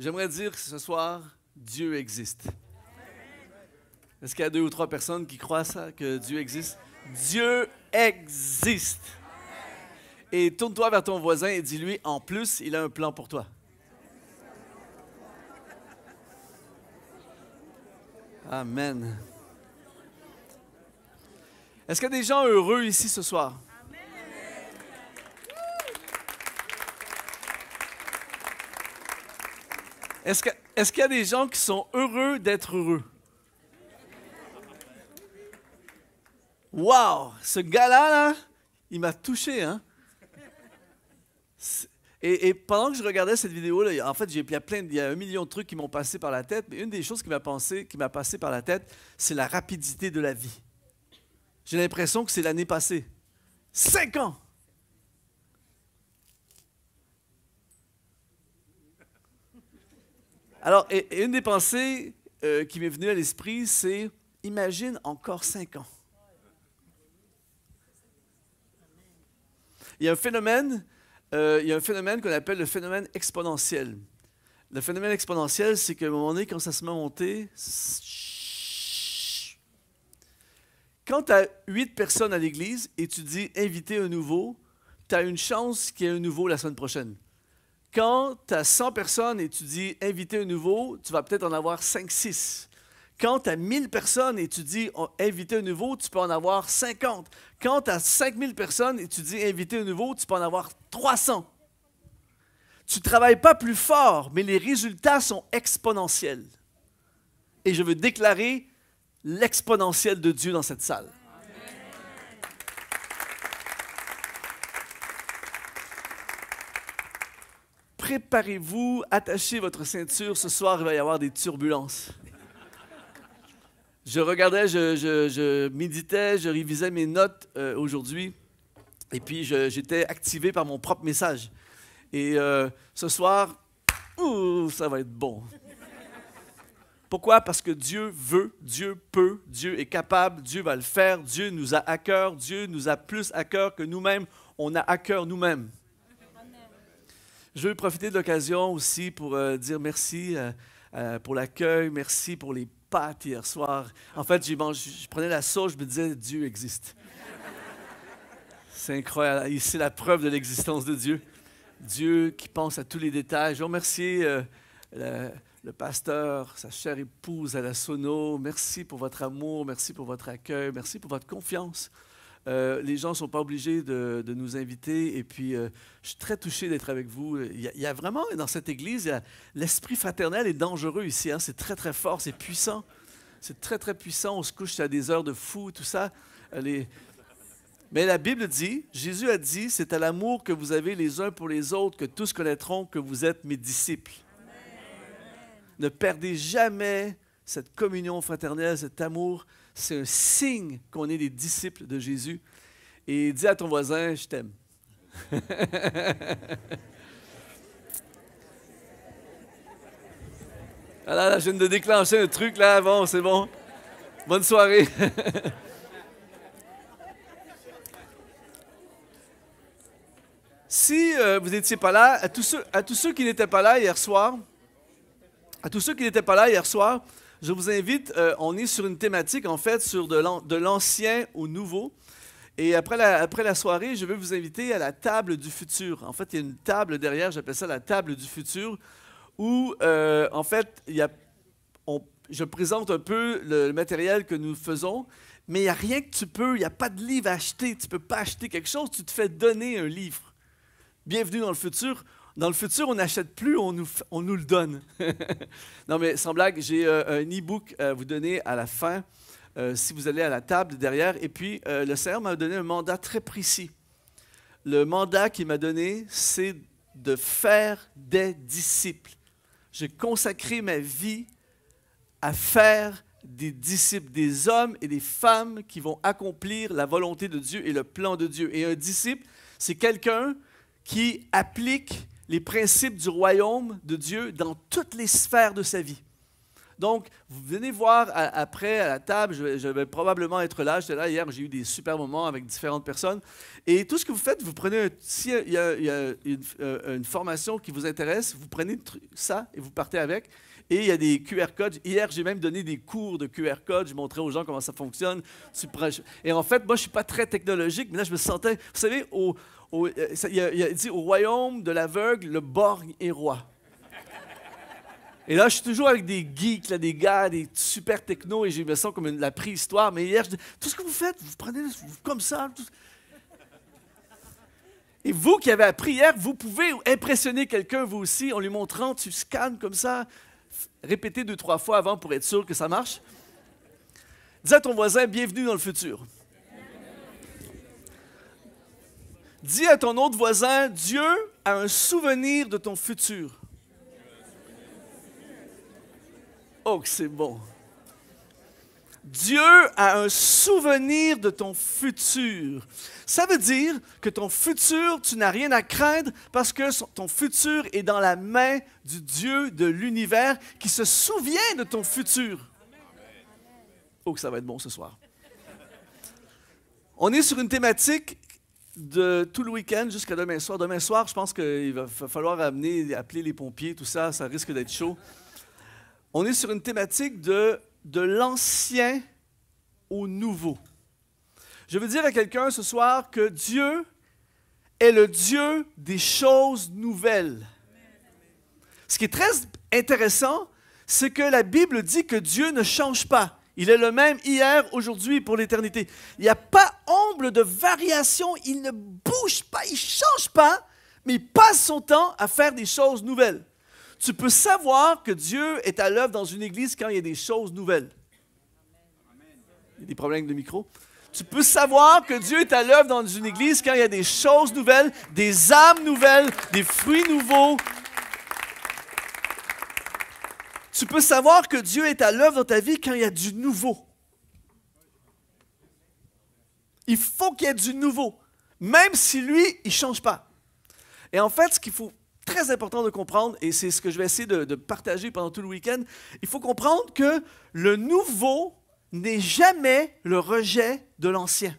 J'aimerais dire que ce soir, Dieu existe. Est-ce qu'il y a 2 ou 3 personnes qui croient ça, que Dieu existe? Dieu existe. Et tourne-toi vers ton voisin et dis-lui, en plus, il a un plan pour toi. Amen. Est-ce qu'il y a des gens heureux ici ce soir? Est-ce qu'il y a des gens qui sont heureux d'être heureux? Wow! Ce gars-là, là, il m'a touché, hein? Et pendant que je regardais cette vidéo-là, en fait, il y a 1 million de trucs qui m'ont passé par la tête, mais une des choses qui m'a passé par la tête, c'est la rapidité de la vie. J'ai l'impression que c'est l'année passée. 5 ans! Alors, et une des pensées qui m'est venue à l'esprit, c'est « Imagine encore 5 ans ». Il y a un phénomène qu'on appelle le phénomène exponentiel. Le phénomène exponentiel, c'est qu'à un moment donné, quand ça se met à monter, quand tu as 8 personnes à l'église et tu dis « inviter un nouveau », tu as une chance qu'il y ait un nouveau la semaine prochaine. Quand tu as 100 personnes et tu dis « inviter un nouveau », tu vas peut-être en avoir 5-6. Quand tu as 1000 personnes et tu dis « inviter un nouveau », tu peux en avoir 50. Quand tu as 5000 personnes et tu dis « inviter un nouveau », tu peux en avoir 300. Tu ne travailles pas plus fort, mais les résultats sont exponentiels. Et je veux déclarer l'exponentiel de Dieu dans cette salle. Préparez-vous, attachez votre ceinture. Ce soir, il va y avoir des turbulences. Je regardais, je méditais, je révisais mes notes aujourd'hui. Et puis, j'étais activé par mon propre message. Et ce soir, ça va être bon. Pourquoi? Parce que Dieu veut, Dieu peut, Dieu est capable, Dieu va le faire. Dieu nous a à cœur, Dieu nous a plus à cœur que nous-mêmes. On a à cœur nous-mêmes. Je veux profiter de l'occasion aussi pour dire merci pour l'accueil, merci pour les pâtes hier soir. En fait, je prenais la sauce, je me disais, Dieu existe. C'est incroyable. Ici, la preuve de l'existence de Dieu. Dieu qui pense à tous les détails. Je veux remercier le pasteur, sa chère épouse à la Sono. Merci pour votre amour, merci pour votre accueil, merci pour votre confiance. Les gens ne sont pas obligés de nous inviter. Et puis, je suis très touché d'être avec vous. Il y a vraiment, dans cette église, l'esprit fraternel est dangereux ici. Hein? C'est très, très fort, c'est puissant. C'est très, très puissant. On se couche à des heures de fou, tout ça. Mais la Bible dit, Jésus a dit, c'est à l'amour que vous avez les uns pour les autres que tous connaîtront que vous êtes mes disciples. Amen. Ne perdez jamais cette communion fraternelle, cet amour. C'est un signe qu'on est des disciples de Jésus. Et dis à ton voisin, je t'aime. Alors là, je viens de déclencher un truc là. Bon, c'est bon. Bonne soirée. Si vous n'étiez pas là, à tous ceux qui n'étaient pas là hier soir, je vous invite, on est sur une thématique, en fait, sur de l'ancien au nouveau. Et après la soirée, je vais vous inviter à la table du futur. En fait, il y a une table derrière, j'appelle ça la table du futur, où, en fait, je présente un peu le matériel que nous faisons, mais il n'y a rien que il n'y a pas de livre à acheter. Tu ne peux pas acheter quelque chose, tu te fais donner un livre. Bienvenue dans le futur. Dans le futur, on n'achète plus, on nous le donne. Non, mais sans blague, j'ai un e-book à vous donner à la fin, si vous allez à la table derrière. Et puis, le Seigneur m'a donné un mandat très précis. Le mandat qu'il m'a donné, c'est de faire des disciples. J'ai consacré ma vie à faire des disciples, des hommes et des femmes qui vont accomplir la volonté de Dieu et le plan de Dieu. Et un disciple, c'est quelqu'un qui applique les principes du royaume de Dieu dans toutes les sphères de sa vie. Donc, vous venez voir après à la table, je vais probablement être là. J'étais là hier, j'ai eu des super moments avec différentes personnes. Et tout ce que vous faites, vous prenez, s'il y a une formation qui vous intéresse, vous prenez ça et vous partez avec. Et il y a des QR codes. Hier, j'ai même donné des cours de QR codes. Je montrais aux gens comment ça fonctionne. Et en fait, moi, je ne suis pas très technologique, mais là, je me sentais, vous savez, il a dit au royaume de l'aveugle, le borgne est roi. Et là, je suis toujours avec des geeks, là, des gars, des super technos, et je me sens comme la préhistoire. Mais hier, je dis, tout ce que vous faites, vous prenez comme ça. Et vous qui avez appris hier, vous pouvez impressionner quelqu'un, vous aussi, en lui montrant, tu scannes comme ça. Répétez 2-3 fois avant pour être sûr que ça marche. Dis à ton voisin, bienvenue dans le futur. Dis à ton autre voisin, Dieu a un souvenir de ton futur. Oh, que c'est bon. Dieu a un souvenir de ton futur. Ça veut dire que ton futur, tu n'as rien à craindre parce que ton futur est dans la main du Dieu de l'univers qui se souvient de ton futur. Oh, que ça va être bon ce soir. On est sur une thématique de tout le week-end jusqu'à demain soir. Demain soir, je pense qu'il va falloir appeler les pompiers, tout ça, ça risque d'être chaud. On est sur une thématique de l'ancien au nouveau. Je veux dire à quelqu'un ce soir que Dieu est le Dieu des choses nouvelles. Ce qui est très intéressant, c'est que la Bible dit que Dieu ne change pas. Il est le même hier, aujourd'hui et pour l'éternité. Il n'y a pas ombre de variation, il ne bouge pas, il ne change pas, mais il passe son temps à faire des choses nouvelles. Tu peux savoir que Dieu est à l'œuvre dans une église quand il y a des choses nouvelles. Il y a des problèmes de micro. Tu peux savoir que Dieu est à l'œuvre dans une église quand il y a des choses nouvelles, des âmes nouvelles, des fruits nouveaux. Tu peux savoir que Dieu est à l'œuvre dans ta vie quand il y a du nouveau. Il faut qu'il y ait du nouveau, même si lui, il ne change pas. Et en fait, ce qu'il faut très important de comprendre, et c'est ce que je vais essayer de partager pendant tout le week-end, il faut comprendre que le nouveau n'est jamais le rejet de l'ancien.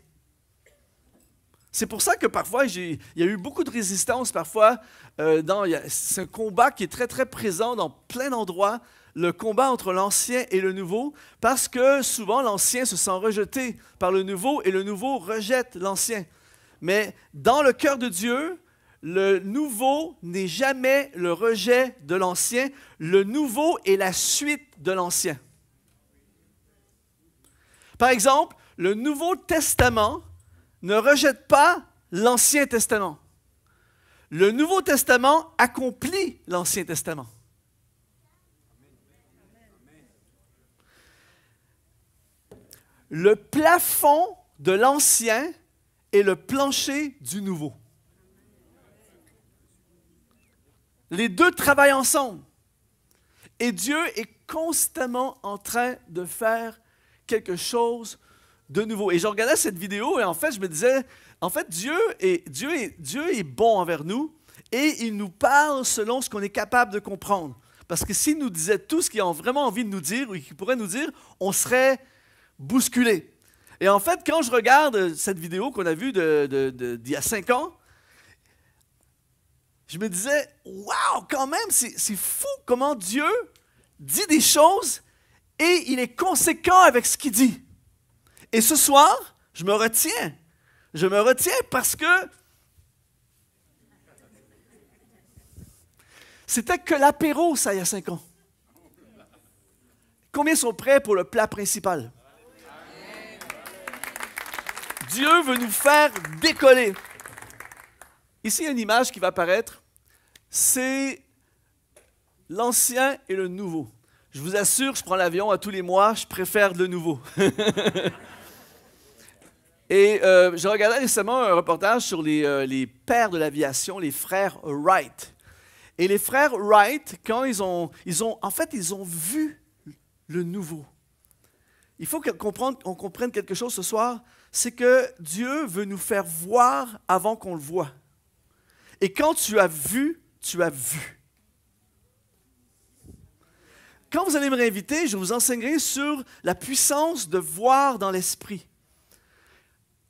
C'est pour ça que parfois, il y a eu beaucoup de résistance parfois. C'est un combat qui est très, très présent dans plein d'endroits, le combat entre l'ancien et le nouveau, parce que souvent l'ancien se sent rejeté par le nouveau et le nouveau rejette l'ancien. Mais dans le cœur de Dieu, le nouveau n'est jamais le rejet de l'ancien. Le nouveau est la suite de l'ancien. Par exemple, le Nouveau Testament ne rejette pas l'Ancien Testament. Le Nouveau Testament accomplit l'Ancien Testament. Le plafond de l'Ancien est le plancher du Nouveau. Les deux travaillent ensemble. Et Dieu est constamment en train de faire quelque chose de nouveau. Et je regardais cette vidéo et en fait, je me disais, en fait, Dieu est bon envers nous et il nous parle selon ce qu'on est capable de comprendre. Parce que s'il nous disait tout ce qu'il a vraiment envie de nous dire ou qu'il pourrait nous dire, on serait bousculé. Et en fait, quand je regarde cette vidéo qu'on a vue d'il y a 5 ans, je me disais, waouh, quand même, c'est fou comment Dieu dit des choses et il est conséquent avec ce qu'il dit. Et ce soir, je me retiens. Je me retiens parce que c'était que l'apéro, ça, il y a 5 ans. Combien sont prêts pour le plat principal? Dieu veut nous faire décoller. Ici, il y a une image qui va apparaître. C'est l'ancien et le nouveau. Je vous assure, je prends l'avion à tous les mois, je préfère le nouveau. Et j'ai regardé récemment un reportage sur les pères de l'aviation, les frères Wright. Et les frères Wright, quand ils ont vu le nouveau. Il faut qu'on comprenne quelque chose ce soir, c'est que Dieu veut nous faire voir avant qu'on le voit. Et quand tu as vu, tu as vu. quand vous allez me réinviter, je vous enseignerai sur la puissance de voir dans l'esprit.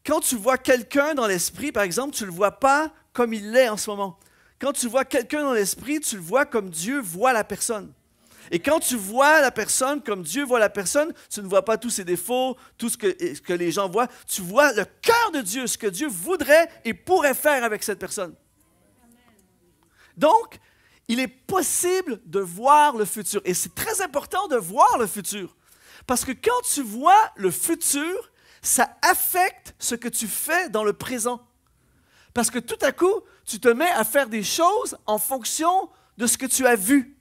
Quand tu vois quelqu'un dans l'esprit, par exemple, tu ne le vois pas comme il l'est en ce moment. Quand tu vois quelqu'un dans l'esprit, tu le vois comme Dieu voit la personne. Et quand tu vois la personne comme Dieu voit la personne, tu ne vois pas tous ses défauts, tout ce que les gens voient. Tu vois le cœur de Dieu, ce que Dieu voudrait et pourrait faire avec cette personne. Donc, il est possible de voir le futur. Et c'est très important de voir le futur. Parce que quand tu vois le futur, ça affecte ce que tu fais dans le présent. Parce que tout à coup, tu te mets à faire des choses en fonction de ce que tu as vu.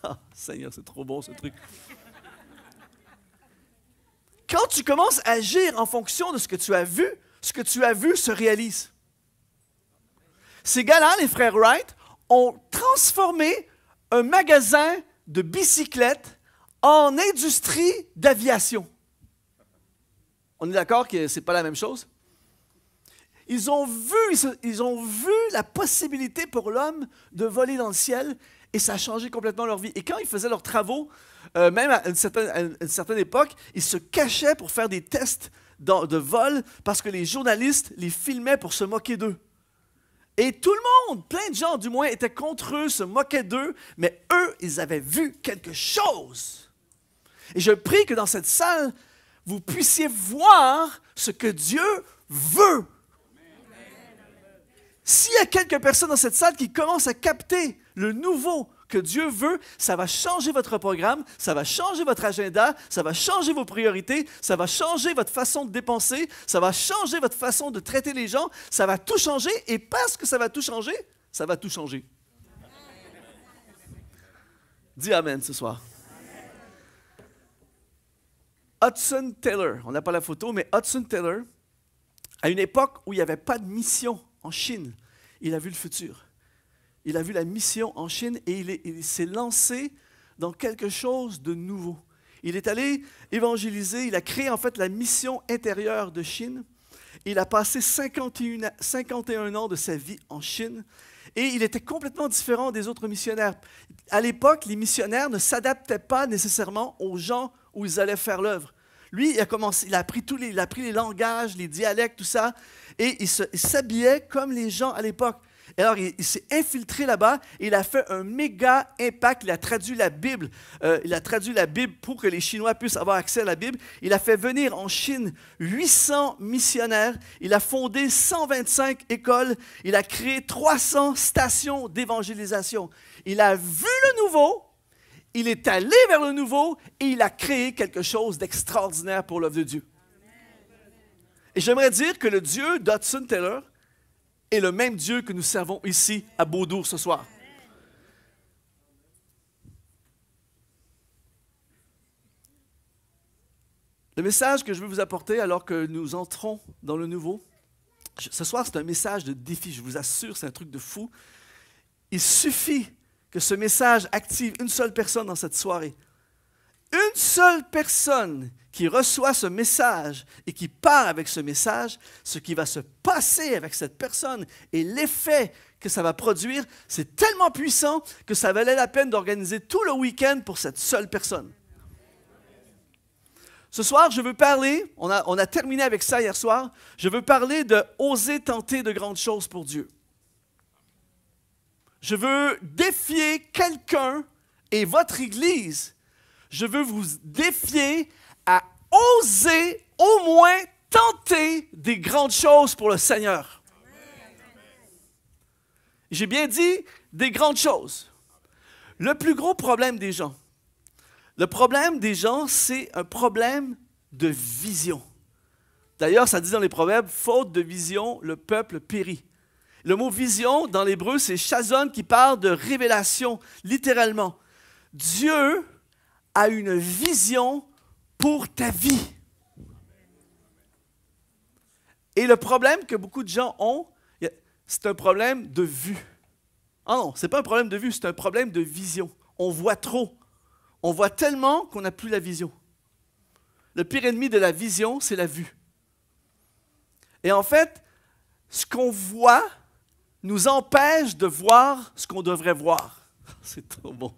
Ah, Seigneur, c'est trop bon ce truc. Quand tu commences à agir en fonction de ce que tu as vu se réalise. Ces gars-là, les frères Wright, ont transformé un magasin de bicyclettes en industrie d'aviation. On est d'accord que ce n'est pas la même chose? Ils ont vu la possibilité pour l'homme de voler dans le ciel et ça a changé complètement leur vie. Et quand ils faisaient leurs travaux, même à une certaine époque, ils se cachaient pour faire des tests de vol parce que les journalistes les filmaient pour se moquer d'eux. Et tout le monde, plein de gens du moins, étaient contre eux, se moquaient d'eux, mais eux, ils avaient vu quelque chose. Et je prie que dans cette salle, vous puissiez voir ce que Dieu veut. S'il y a quelques personnes dans cette salle qui commencent à capter le nouveau que Dieu veut, ça va changer votre programme, ça va changer votre agenda, ça va changer vos priorités, ça va changer votre façon de dépenser, ça va changer votre façon de traiter les gens, ça va tout changer et parce que ça va tout changer, ça va tout changer. Dis Amen ce soir. Hudson Taylor, on n'a pas la photo, mais Hudson Taylor, à une époque où il n'y avait pas de mission en Chine, il a vu le futur. Il a vu la mission en Chine et il s'est lancé dans quelque chose de nouveau. Il est allé évangéliser, il a créé en fait la mission intérieure de Chine. Il a passé 51 ans de sa vie en Chine et il était complètement différent des autres missionnaires. À l'époque, les missionnaires ne s'adaptaient pas nécessairement aux gens où ils allaient faire l'œuvre. Lui, il a appris les langages, les dialectes, tout ça, et il s'habillait comme les gens à l'époque. Et alors, il s'est infiltré là-bas et il a fait un méga impact. Il a traduit la Bible. Pour que les Chinois puissent avoir accès à la Bible. Il a fait venir en Chine 800 missionnaires. Il a fondé 125 écoles. Il a créé 300 stations d'évangélisation. Il a vu le nouveau. Il est allé vers le nouveau et il a créé quelque chose d'extraordinaire pour l'œuvre de Dieu. Et j'aimerais dire que le Dieu d'Hudson Taylor est le même Dieu que nous servons ici à Beaudour ce soir. Le message que je veux vous apporter alors que nous entrons dans le nouveau, ce soir c'est un message de défi, je vous assure, c'est un truc de fou. Il suffit que ce message active une seule personne dans cette soirée. Une seule personne qui reçoit ce message et qui part avec ce message, ce qui va se passer avec cette personne et l'effet que ça va produire, c'est tellement puissant que ça valait la peine d'organiser tout le week-end pour cette seule personne. Ce soir, je veux parler, on a terminé avec ça hier soir, je veux parler de oser tenter de grandes choses pour Dieu. Je veux défier quelqu'un et votre Église. Je veux vous défier à oser au moins tenter des grandes choses pour le Seigneur. J'ai bien dit des grandes choses. Le plus gros problème des gens, c'est un problème de vision. D'ailleurs, ça dit dans les Proverbes, faute de vision, le peuple périt. Le mot vision, dans l'hébreu, c'est chazon qui parle de révélation, littéralement. Dieu a une vision pour ta vie. Et le problème que beaucoup de gens ont, c'est un problème de vue. Ah non, ce n'est pas un problème de vue, c'est un problème de vision. On voit trop. On voit tellement qu'on n'a plus la vision. Le pire ennemi de la vision, c'est la vue. Et en fait, ce qu'on voit nous empêche de voir ce qu'on devrait voir. C'est trop bon.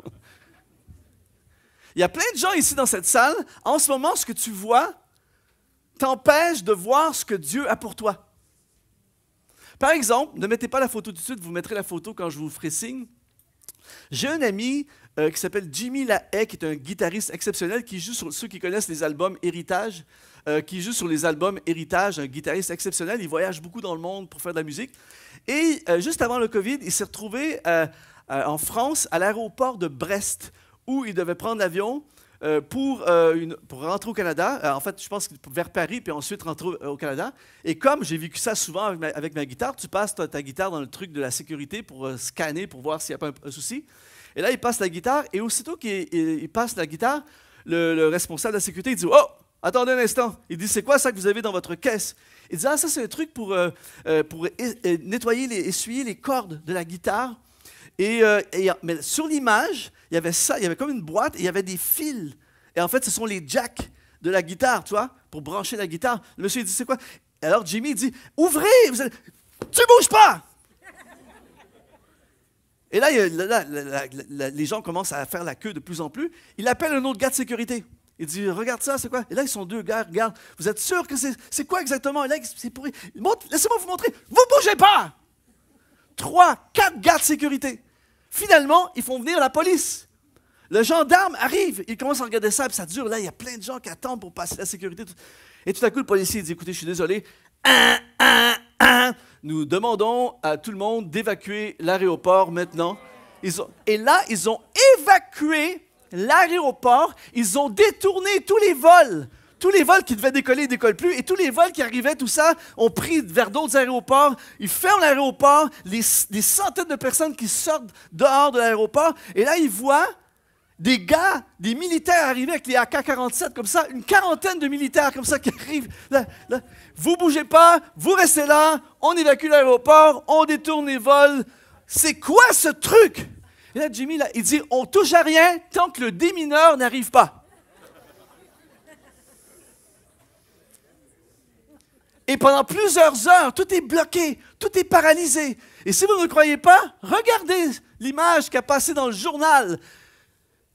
Il y a plein de gens ici dans cette salle. En ce moment, ce que tu vois t'empêche de voir ce que Dieu a pour toi. Par exemple, ne mettez pas la photo tout de suite, vous mettrez la photo quand je vous ferai signe. J'ai un ami qui s'appelle Jimmy Lahaye, qui est un guitariste exceptionnel, qui joue sur ceux qui connaissent les albums Héritage, qui joue sur les albums Héritage, un guitariste exceptionnel. Il voyage beaucoup dans le monde pour faire de la musique. Et juste avant le COVID, il s'est retrouvé en France, à l'aéroport de Brest, où il devait prendre l'avion pour rentrer au Canada. En fait, je pense vers Paris, puis ensuite rentrer au Canada. Et comme j'ai vécu ça souvent avec ma guitare, tu passes ta guitare dans le truc de la sécurité pour scanner, pour voir s'il n'y a pas un souci. Et là, il passe la guitare, et aussitôt qu'il passe la guitare, le responsable de la sécurité, il dit « Oh, attendez un instant. » Il dit « C'est quoi ça que vous avez dans votre caisse? » Il dit « Ah, ça, c'est un truc pour nettoyer, essuyer les cordes de la guitare. » Mais sur l'image, il y avait ça, il y avait comme une boîte, et il y avait des fils. Et en fait, ce sont les jacks de la guitare, tu vois, pour brancher la guitare. Le monsieur, il dit « C'est quoi? » Alors, Jimmy, il dit « Ouvrez! Tu bouges pas! » Et là, les gens commencent à faire la queue de plus en plus. Il appelle un autre gars de sécurité. Il dit, regarde ça, c'est quoi? Et là, ils sont deux gars, regarde. Vous êtes sûr que c'est quoi exactement? Et là, c'est pourri. Laissez-moi vous montrer. Vous bougez pas! 3, 4 gars de sécurité. Finalement, ils font venir la police. Le gendarme arrive. Il commence à regarder ça, puis ça dure. Là, il y a plein de gens qui attendent pour passer la sécurité. Et tout à coup, le policier dit, écoutez, je suis désolé. Nous demandons à tout le monde d'évacuer l'aéroport maintenant. Et là, ils ont évacué l'aéroport. Ils ont détourné tous les vols. Tous les vols qui devaient décoller ne décollent plus. Et tous les vols qui arrivaient, tout ça, ont pris vers d'autres aéroports. Ils ferment l'aéroport. Des centaines de personnes qui sortent dehors de l'aéroport. Et là, ils voient des gars, des militaires arriver avec les AK-47 comme ça, une quarantaine de militaires comme ça qui arrivent. Là. Vous bougez pas, vous restez là, on évacue l'aéroport, on détourne les vols. C'est quoi ce truc? Et là, Jimmy, il dit, on touche à rien tant que le démineur n'arrive pas. Et pendant plusieurs heures, tout est bloqué, tout est paralysé. Et si vous ne croyez pas, regardez l'image qui a passé dans le journal.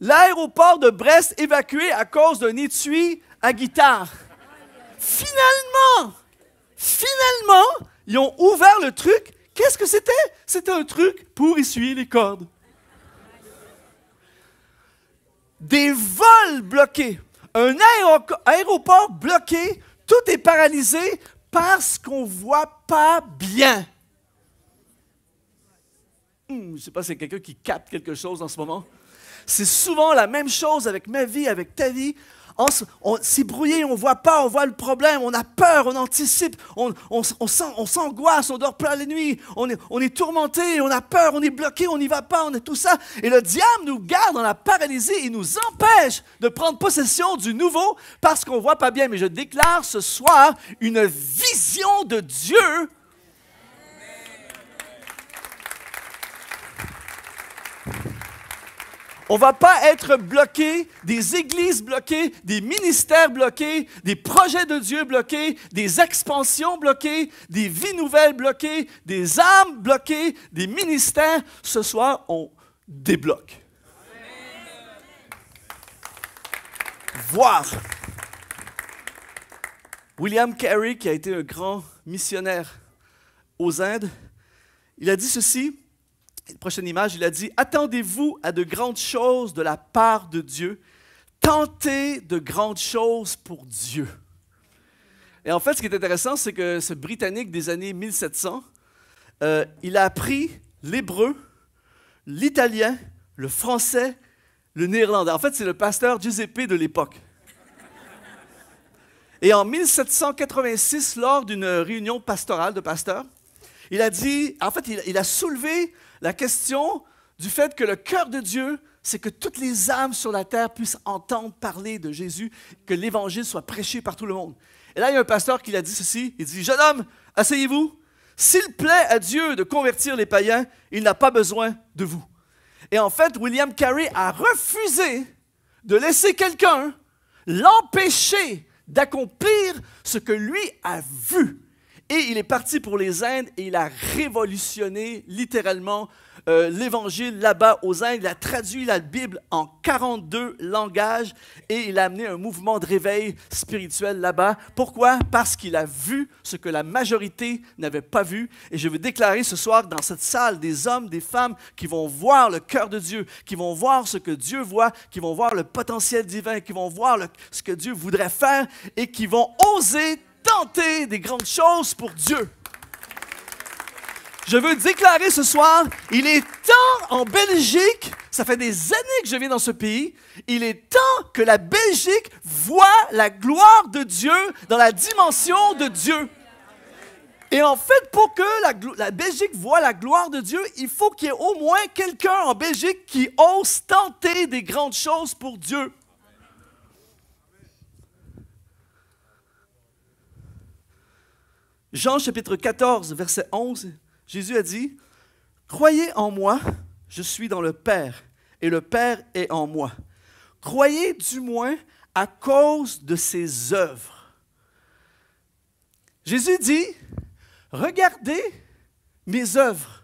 L'aéroport de Brest évacué à cause d'un étui à guitare. Finalement, ils ont ouvert le truc. Qu'est-ce que c'était? C'était un truc pour essuyer les cordes. Des vols bloqués. Un aéroport bloqué. Tout est paralysé parce qu'on ne voit pas bien. Je ne sais pas si c'est quelqu'un qui capte quelque chose en ce moment. C'est souvent la même chose avec ma vie, avec ta vie. C'est brouillé, on ne voit pas, on voit le problème, on a peur, on anticipe, on s'angoisse, on dort pas la nuit, on est tourmenté, on a peur, on est bloqué, on n'y va pas, on est tout ça. Et le diable nous garde dans la paralysie, il nous empêche de prendre possession du nouveau parce qu'on ne voit pas bien. Mais je déclare ce soir une vision de Dieu. On ne va pas être bloqué, des églises bloquées, des ministères bloqués, des projets de Dieu bloqués, des expansions bloquées, des vies nouvelles bloquées, des âmes bloquées, des ministères. Ce soir, on débloque. Voir. William Carey, qui a été un grand missionnaire aux Indes, il a dit ceci. Prochaine image, il a dit « Attendez-vous à de grandes choses de la part de Dieu. Tentez de grandes choses pour Dieu. » Et en fait, ce qui est intéressant, c'est que ce Britannique des années 1700, il a appris l'hébreu, l'italien, le français, le néerlandais. En fait, c'est le pasteur Giuseppe de l'époque. Et en 1786, lors d'une réunion pastorale de pasteurs, il a dit, en fait, il a soulevé la question du fait que le cœur de Dieu, c'est que toutes les âmes sur la terre puissent entendre parler de Jésus, que l'Évangile soit prêché par tout le monde. Et là, il y a un pasteur qui l'a dit ceci, il dit « Jeune homme, asseyez-vous, s'il plaît à Dieu de convertir les païens, il n'a pas besoin de vous. » Et en fait, William Carey a refusé de laisser quelqu'un l'empêcher d'accomplir ce que lui a vu. Et il est parti pour les Indes et il a révolutionné littéralement l'Évangile là-bas aux Indes. Il a traduit la Bible en 42 langages et il a amené un mouvement de réveil spirituel là-bas. Pourquoi? Parce qu'il a vu ce que la majorité n'avait pas vu. Et je veux déclarer ce soir dans cette salle des hommes, des femmes qui vont voir le cœur de Dieu, qui vont voir ce que Dieu voit, qui vont voir le potentiel divin, qui vont voir ce que Dieu voudrait faire et qui vont oser tenter des grandes choses pour Dieu. Je veux déclarer ce soir, il est temps en Belgique, ça fait des années que je viens dans ce pays, il est temps que la Belgique voit la gloire de Dieu dans la dimension de Dieu. Et en fait, pour que la Belgique voit la gloire de Dieu, il faut qu'il y ait au moins quelqu'un en Belgique qui ose tenter des grandes choses pour Dieu. Jean chapitre 14, verset 11, Jésus a dit, « Croyez en moi, je suis dans le Père, et le Père est en moi. Croyez du moins à cause de ses œuvres. » Jésus dit, « Regardez mes œuvres,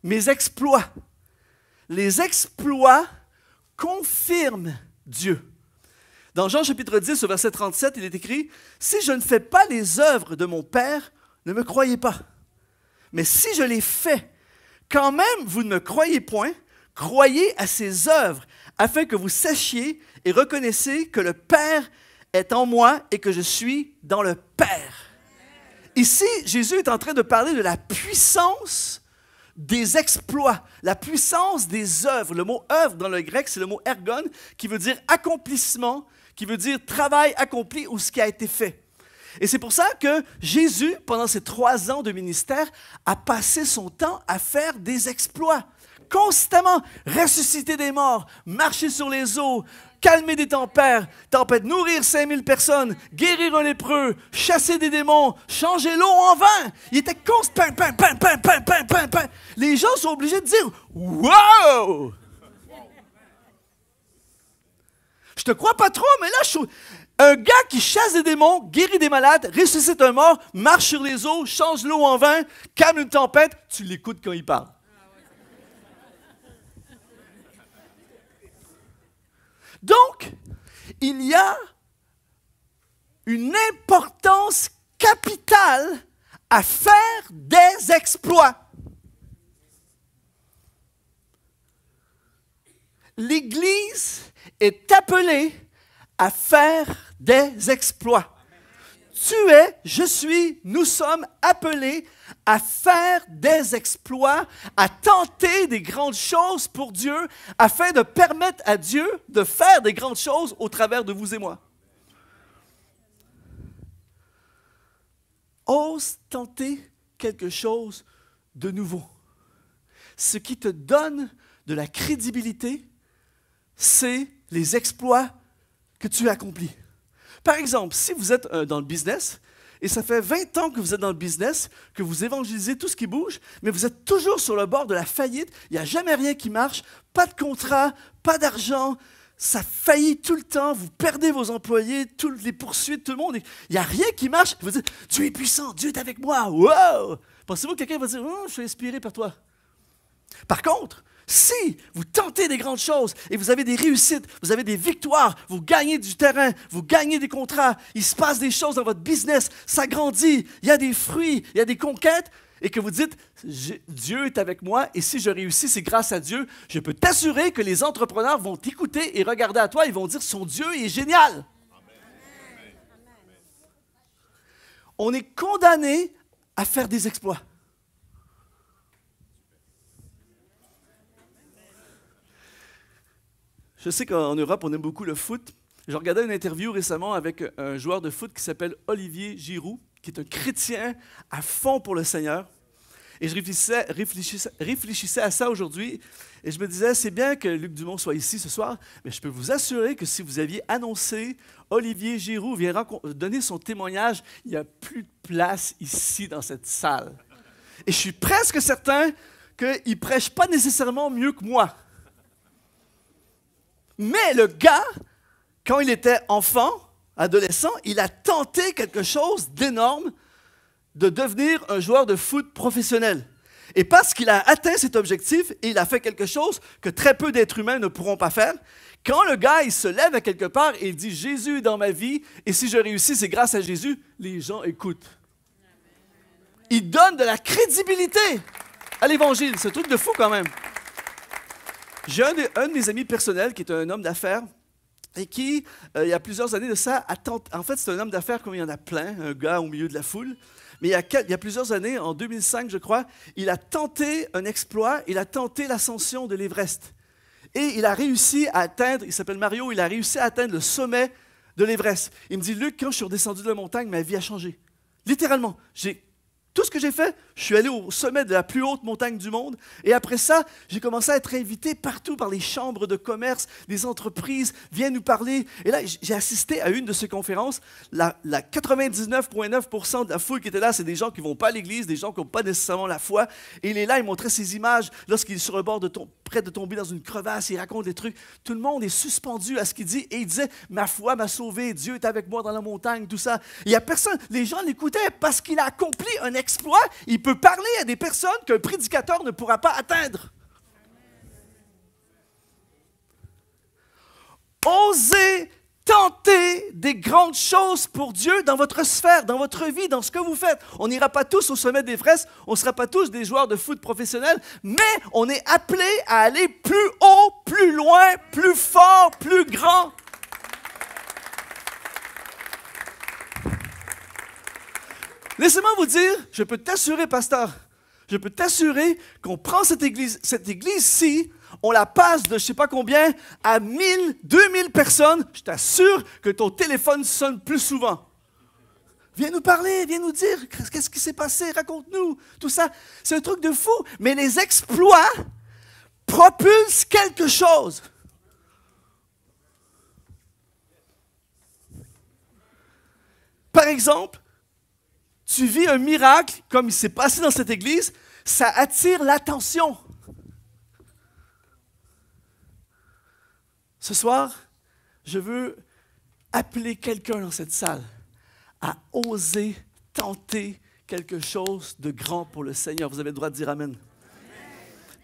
mes exploits. Les exploits confirment Dieu. » Dans Jean chapitre 10, au verset 37, il est écrit, « Si je ne fais pas les œuvres de mon Père, ne me croyez pas. Mais si je les fais, quand même vous ne me croyez point, croyez à ses œuvres, afin que vous sachiez et reconnaissiez que le Père est en moi et que je suis dans le Père. » Ici, Jésus est en train de parler de la puissance des exploits, la puissance des œuvres. Le mot œuvre dans le grec, c'est le mot ergon, qui veut dire accomplissement, qui veut dire travail accompli ou ce qui a été fait. Et c'est pour ça que Jésus, pendant ses 3 ans de ministère, a passé son temps à faire des exploits. Constamment, ressusciter des morts, marcher sur les eaux, calmer des tempêtes, nourrir 5000 personnes, guérir un lépreux, chasser des démons, changer l'eau en vin. Il était constant. Les gens sont obligés de dire « Wow! » Je te crois pas trop, mais là, un gars qui chasse des démons, guérit des malades, ressuscite un mort, marche sur les eaux, change l'eau en vin, calme une tempête, tu l'écoutes quand il parle. Donc, il y a une importance capitale à faire des exploits. L'Église est appelée à faire des exploits. Tu es, je suis, nous sommes appelés à faire des exploits, à tenter des grandes choses pour Dieu, afin de permettre à Dieu de faire des grandes choses au travers de vous et moi. Ose tenter quelque chose de nouveau. Ce qui te donne de la crédibilité, c'est les exploits que tu accomplis. Par exemple, si vous êtes dans le business, et ça fait 20 ans que vous êtes dans le business, que vous évangélisez tout ce qui bouge, mais vous êtes toujours sur le bord de la faillite, il n'y a jamais rien qui marche, pas de contrat, pas d'argent, ça faillit tout le temps, vous perdez vos employés, toutes les poursuites, tout le monde, il n'y a rien qui marche. Vous dites, tu es puissant, Dieu est avec moi, wow! Pensez-vous que quelqu'un va dire, oh, je suis inspiré par toi? Par contre, si vous tentez des grandes choses et vous avez des réussites, vous avez des victoires, vous gagnez du terrain, vous gagnez des contrats, il se passe des choses dans votre business, ça grandit, il y a des fruits, il y a des conquêtes, et que vous dites, Dieu est avec moi et si je réussis, c'est grâce à Dieu, je peux t'assurer que les entrepreneurs vont t'écouter et regarder à toi, ils vont dire, son Dieu est génial. Amen. On est condamné à faire des exploits. Je sais qu'en Europe, on aime beaucoup le foot. Je regardais une interview récemment avec un joueur de foot qui s'appelle Olivier Giroud, qui est un chrétien à fond pour le Seigneur. Et je réfléchissais à ça aujourd'hui, et je me disais, c'est bien que Luc Dumont soit ici ce soir, mais je peux vous assurer que si vous aviez annoncé Olivier Giroud vient donner son témoignage, il n'y a plus de place ici dans cette salle. Et je suis presque certain qu'il ne prêche pas nécessairement mieux que moi. Mais le gars, quand il était enfant, adolescent, il a tenté quelque chose d'énorme de devenir un joueur de foot professionnel. Et parce qu'il a atteint cet objectif, et il a fait quelque chose que très peu d'êtres humains ne pourront pas faire, quand le gars il se lève à quelque part et il dit « Jésus est dans ma vie, et si je réussis, c'est grâce à Jésus », les gens écoutent. Il donne de la crédibilité à l'Évangile. C'est un truc de fou quand même. J'ai un de mes amis personnels qui est un homme d'affaires et qui, il y a plusieurs années de ça, en fait, c'est un homme d'affaires comme il y en a plein, un gars au milieu de la foule. Mais il y a plusieurs années, en 2005, je crois, il a tenté un exploit, il a tenté l'ascension de l'Everest. Et il a réussi à atteindre, il s'appelle Mario, il a réussi à atteindre le sommet de l'Everest. Il me dit, Luc, quand je suis redescendu de la montagne, ma vie a changé. Littéralement. Tout ce que j'ai fait, je suis allé au sommet de la plus haute montagne du monde. Et après ça, j'ai commencé à être invité partout par les chambres de commerce, les entreprises viennent nous parler. Et là, j'ai assisté à une de ces conférences. La 99,9% de la foule qui était là, c'est des gens qui ne vont pas à l'église, des gens qui n'ont pas nécessairement la foi. Et il est là, il montrait ces images lorsqu'il est sur le bord près de tomber dans une crevasse, il raconte des trucs. Tout le monde est suspendu à ce qu'il dit. Et il disait, ma foi m'a sauvé, Dieu est avec moi dans la montagne, tout ça. Il n'y a personne, les gens l'écoutaient parce qu'il a accompli un exploit. Il peut parler à des personnes qu'un prédicateur ne pourra pas atteindre. Osez tenter des grandes choses pour Dieu dans votre sphère, dans votre vie, dans ce que vous faites. On n'ira pas tous au sommet d'Everest, on ne sera pas tous des joueurs de foot professionnels, mais on est appelés à aller plus haut, plus loin, plus fort, plus grand. Laissez-moi vous dire, je peux t'assurer, pasteur, je peux t'assurer qu'on prend cette église-ci, on la passe de je ne sais pas combien à 1000, 2000 personnes, je t'assure que ton téléphone sonne plus souvent. Viens nous parler, viens nous dire qu'est-ce qui s'est passé, raconte-nous, tout ça. C'est un truc de fou, mais les exploits propulsent quelque chose. Par exemple, tu vis un miracle, comme il s'est passé dans cette église, ça attire l'attention. Ce soir, je veux appeler quelqu'un dans cette salle à oser tenter quelque chose de grand pour le Seigneur. Vous avez le droit de dire Amen.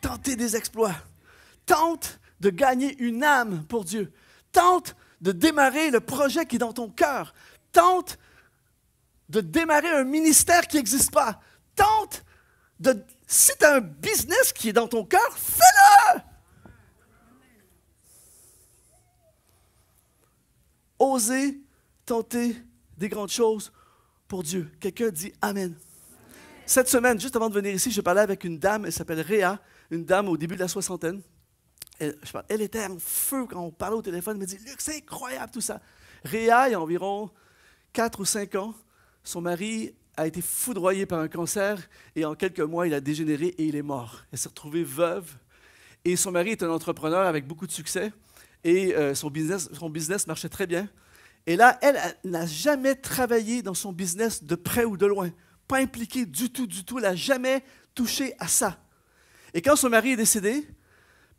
Tenter des exploits. Tente de gagner une âme pour Dieu. Tente de démarrer le projet qui est dans ton cœur. Tente de démarrer un ministère qui n'existe pas. Tente de... Si tu as un business qui est dans ton cœur, fais-le! Osez tenter des grandes choses pour Dieu. Quelqu'un dit Amen. Cette semaine, juste avant de venir ici, je parlais avec une dame, elle s'appelle Réa, une dame au début de la soixantaine. Elle était en feu quand on parlait au téléphone. Elle me dit, Luc, c'est incroyable tout ça. Réa, il y a environ 4 ou 5 ans, son mari a été foudroyé par un cancer et en quelques mois, il a dégénéré et il est mort. Elle s'est retrouvée veuve et son mari est un entrepreneur avec beaucoup de succès et son business marchait très bien. Et là, elle n'a jamais travaillé dans son business de près ou de loin. Pas impliquée du tout. Elle n'a jamais touché à ça. Et quand son mari est décédé,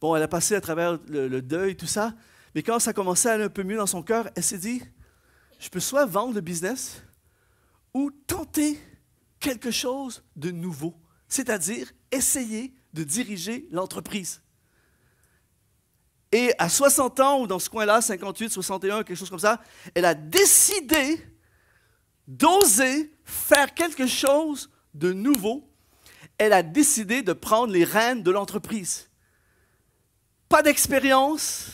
bon, elle a passé à travers le deuil, tout ça, mais quand ça commençait à aller un peu mieux dans son cœur, elle s'est dit, je peux soit vendre le business ou tenter quelque chose de nouveau, c'est-à-dire essayer de diriger l'entreprise. Et à 60 ans, ou dans ce coin-là, 58, 61, quelque chose comme ça, elle a décidé d'oser faire quelque chose de nouveau. Elle a décidé de prendre les rênes de l'entreprise. Pas d'expérience,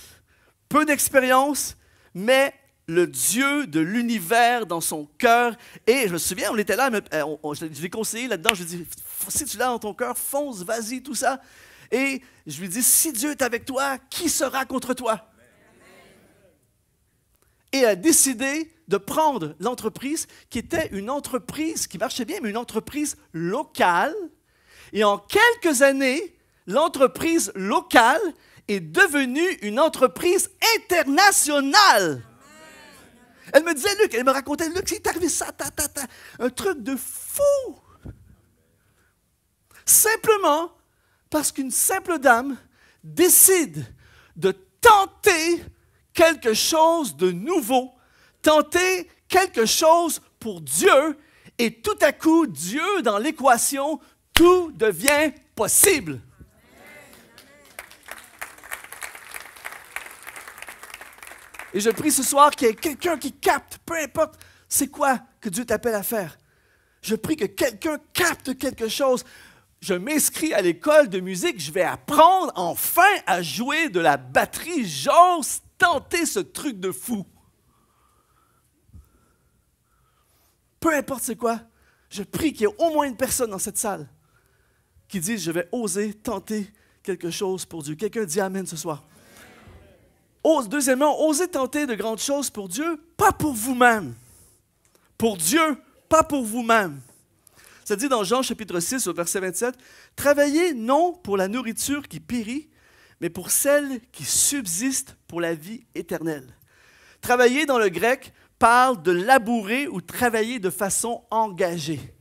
peu d'expérience, mais le Dieu de l'univers dans son cœur. Et je me souviens, on était là, je l'ai conseillé là-dedans, je lui ai dit, si tu l'as dans ton cœur, fonce, vas-y, tout ça. Et je lui ai dit, si Dieu est avec toi, qui sera contre toi? Et elle a décidé de prendre l'entreprise qui était une entreprise qui marchait bien, mais une entreprise locale. Et en quelques années, l'entreprise locale est devenue une entreprise internationale. Elle me disait, Luc, elle me racontait, Luc, c'est arrivé ça, un truc de fou. Simplement parce qu'une simple dame décide de tenter quelque chose de nouveau, tenter quelque chose pour Dieu, Et tout à coup, Dieu dans l'équation, tout devient possible. Et je prie ce soir qu'il y ait quelqu'un qui capte, peu importe c'est quoi que Dieu t'appelle à faire. Je prie que quelqu'un capte quelque chose. Je m'inscris à l'école de musique, je vais apprendre enfin à jouer de la batterie. J'ose tenter ce truc de fou. Peu importe c'est quoi, je prie qu'il y ait au moins une personne dans cette salle qui dise, je vais oser tenter quelque chose pour Dieu. Quelqu'un dit Amen ce soir. Deuxièmement, osez tenter de grandes choses pour Dieu, pas pour vous-même. Pour Dieu, pas pour vous-même. Ça dit dans Jean chapitre 6, au verset 27, « Travaillez non pour la nourriture qui périt, mais pour celle qui subsiste pour la vie éternelle. » Travailler dans le grec parle de labourer ou travailler de façon engagée.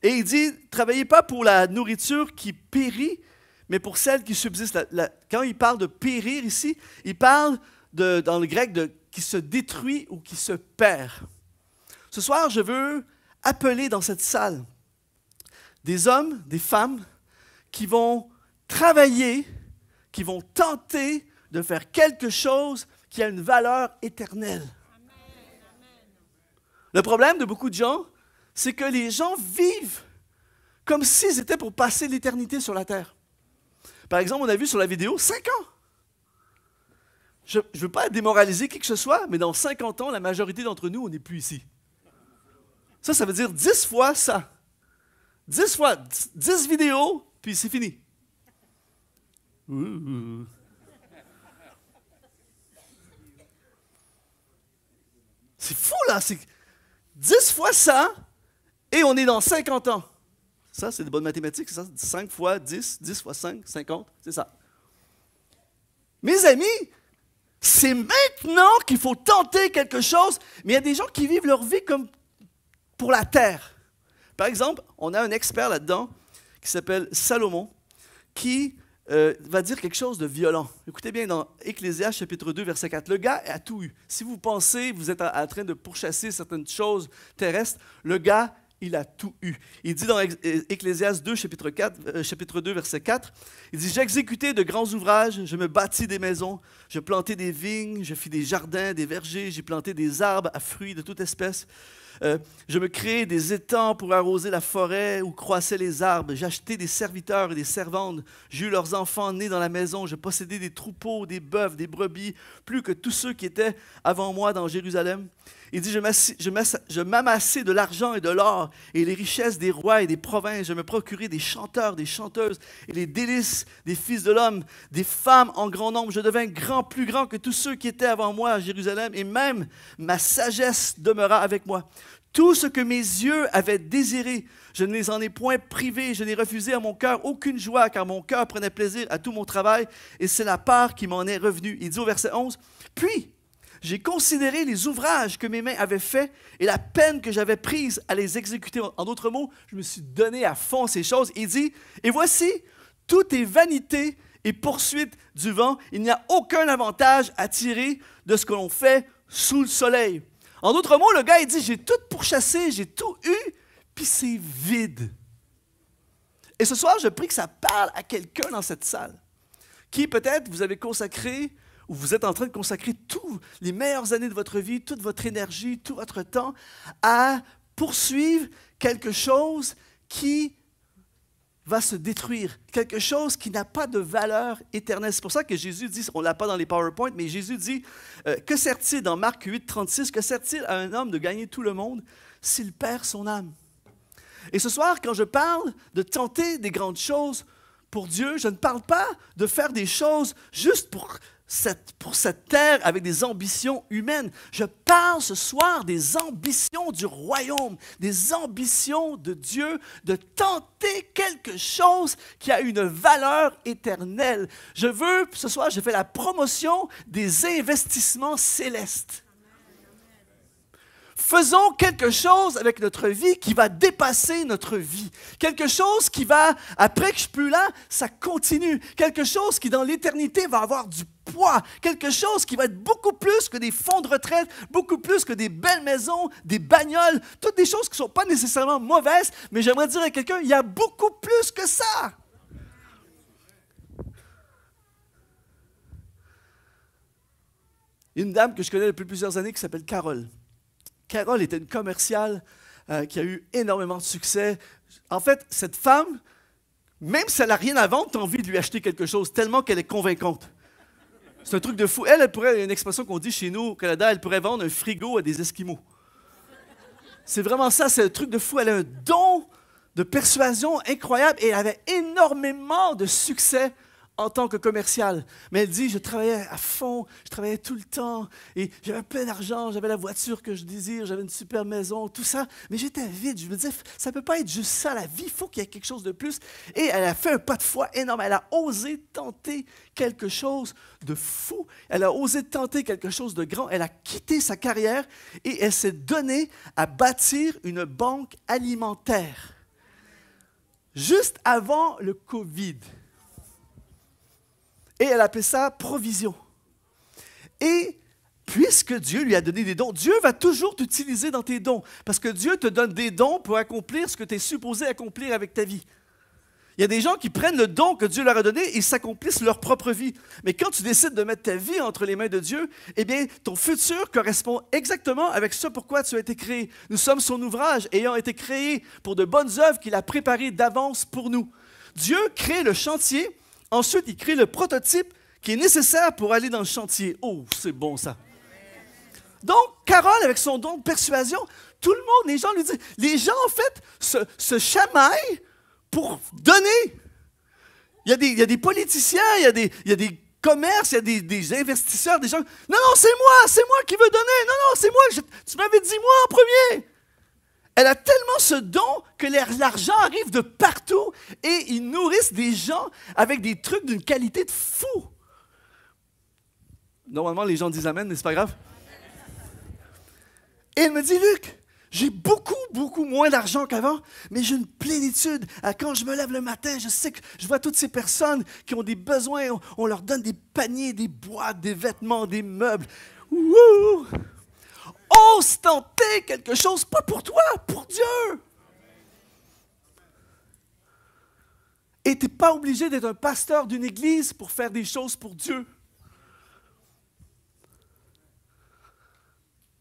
Et il dit, travaillez pas pour la nourriture qui périt, mais pour celle qui subsiste. Quand il parle de périr ici, il parle dans le grec de qui se détruit ou qui se perd. Ce soir, je veux appeler dans cette salle des hommes, des femmes qui vont travailler, qui vont tenter de faire quelque chose qui a une valeur éternelle. Le problème de beaucoup de gens, c'est que les gens vivent comme s'ils étaient pour passer l'éternité sur la terre. Par exemple, on a vu sur la vidéo 5 ans. Je ne veux pas démoraliser qui que ce soit, mais dans 50 ans, la majorité d'entre nous, on n'est plus ici. Ça veut dire 10 fois ça. 10 fois, 10 vidéos, puis c'est fini. C'est fou, là. C'est 10 fois ça, et on est dans 50 ans. Ça, c'est de bonnes mathématiques, c'est ça? 5 fois 10, 10 fois 5, 50, c'est ça. Mes amis, c'est maintenant qu'il faut tenter quelque chose, mais il y a des gens qui vivent leur vie comme pour la terre. Par exemple, on a un expert là-dedans qui s'appelle Salomon, qui va dire quelque chose de violent. Écoutez bien dans Ecclésiaste chapitre 2, verset 4. Le gars a tout eu. Si vous pensez, vous êtes en train de pourchasser certaines choses terrestres, le gars, il a tout eu. Il dit dans Ecclésiaste 2, chapitre 2, verset 4, il dit « J'ai exécuté de grands ouvrages, je me bâtis des maisons, je plantai des vignes, je fis des jardins, des vergers, j'ai planté des arbres à fruits de toute espèce. Je me créai des étangs pour arroser la forêt où croissaient les arbres. J'ai acheté des serviteurs et des servantes. J'ai eu leurs enfants nés dans la maison. Je possédais des troupeaux, des bœufs, des brebis, plus que tous ceux qui étaient avant moi dans Jérusalem. Il dit, je m'amassai de l'argent et de l'or et les richesses des rois et des provinces. Je me procurai des chanteurs, des chanteuses et les délices des fils de l'homme, des femmes en grand nombre. Je devins plus grand que tous ceux qui étaient avant moi à Jérusalem et même ma sagesse demeura avec moi. Tout ce que mes yeux avaient désiré, je ne les en ai point privés. Je n'ai refusé à mon cœur aucune joie, car mon cœur prenait plaisir à tout mon travail, et c'est la part qui m'en est revenue. Il dit au verset 11, « Puis, j'ai considéré les ouvrages que mes mains avaient faits et la peine que j'avais prise à les exécuter. » En d'autres mots, je me suis donné à fond ces choses. Il dit, « Et voici, tout est vanité et poursuite du vent. Il n'y a aucun avantage à tirer de ce que l'on fait sous le soleil. » En d'autres mots, le gars, il dit, j'ai tout pourchassé, j'ai tout eu, puis c'est vide. Et ce soir, je prie que ça parle à quelqu'un dans cette salle, qui peut-être vous avez consacré, ou vous êtes en train de consacrer toutes les meilleures années de votre vie, toute votre énergie, tout votre temps, à poursuivre quelque chose qui va se détruire, quelque chose qui n'a pas de valeur éternelle. C'est pour ça que Jésus dit, on ne l'a pas dans les PowerPoint, mais Jésus dit, que sert-il dans Marc 8, 36, que sert-il à un homme de gagner tout le monde s'il perd son âme? Et ce soir, quand je parle de tenter des grandes choses pour Dieu, je ne parle pas de faire des choses juste pour cette terre avec des ambitions humaines. Je parle ce soir des ambitions du royaume, des ambitions de Dieu, de tenter quelque chose qui a une valeur éternelle. Ce soir, je fais la promotion des investissements célestes. Faisons quelque chose avec notre vie qui va dépasser notre vie. Quelque chose qui va, après que je ne suis plus là, ça continue. Quelque chose qui, dans l'éternité, va avoir du poids. Quelque chose qui va être beaucoup plus que des fonds de retraite, beaucoup plus que des belles maisons, des bagnoles, toutes des choses qui ne sont pas nécessairement mauvaises, mais j'aimerais dire à quelqu'un, il y a beaucoup plus que ça. Une dame que je connais depuis plusieurs années qui s'appelle Carole. Carole était une commerciale qui a eu énormément de succès. En fait, cette femme, même si elle n'a rien à vendre, tu as envie de lui acheter quelque chose, tellement qu'elle est convaincante. C'est un truc de fou. Elle pourrait, une expression qu'on dit chez nous au Canada, elle pourrait vendre un frigo à des Esquimaux. C'est vraiment ça, c'est un truc de fou. Elle a un don de persuasion incroyable et elle avait énormément de succès en tant que commerciale. Mais elle dit, je travaillais à fond, je travaillais tout le temps, et j'avais plein d'argent, j'avais la voiture que je désire, j'avais une super maison, tout ça, mais j'étais vide. Je me disais, ça ne peut pas être juste ça, la vie, il faut qu'il y ait quelque chose de plus. Et elle a fait un pas de foi énorme, elle a osé tenter quelque chose de fou, elle a osé tenter quelque chose de grand, elle a quitté sa carrière et elle s'est donnée à bâtir une banque alimentaire. Juste avant le COVID. Et elle appelait ça provision. Et puisque Dieu lui a donné des dons, Dieu va toujours t'utiliser dans tes dons. Parce que Dieu te donne des dons pour accomplir ce que tu es supposé accomplir avec ta vie. Il y a des gens qui prennent le don que Dieu leur a donné et s'accomplissent leur propre vie. Mais quand tu décides de mettre ta vie entre les mains de Dieu, eh bien, ton futur correspond exactement avec ce pourquoi tu as été créé. Nous sommes son ouvrage, ayant été créés pour de bonnes œuvres qu'il a préparées d'avance pour nous. Dieu crée le chantier. Ensuite, il crée le prototype qui est nécessaire pour aller dans le chantier. Oh, c'est bon ça. Donc, Carole, avec son don de persuasion, tout le monde, les gens lui disent, les gens en fait se chamaillent pour donner. Il y a des politiciens, il y a des commerces, il y a des investisseurs, des gens. Non, c'est moi qui veux donner. Non, c'est moi, tu m'avais dit moi en premier. Elle a tellement ce don que l'argent arrive de partout et ils nourrissent des gens avec des trucs d'une qualité de fou. Normalement, les gens disent Amen, mais c'est pas grave. Et elle me dit, Luc, j'ai beaucoup moins d'argent qu'avant, mais j'ai une plénitude. Quand je me lève le matin, je sais que je vois toutes ces personnes qui ont des besoins. On leur donne des paniers, des boîtes, des vêtements, des meubles. Wouh! Ose tenter quelque chose, pas pour toi, pour Dieu. Et tu n'es pas obligé d'être un pasteur d'une église pour faire des choses pour Dieu.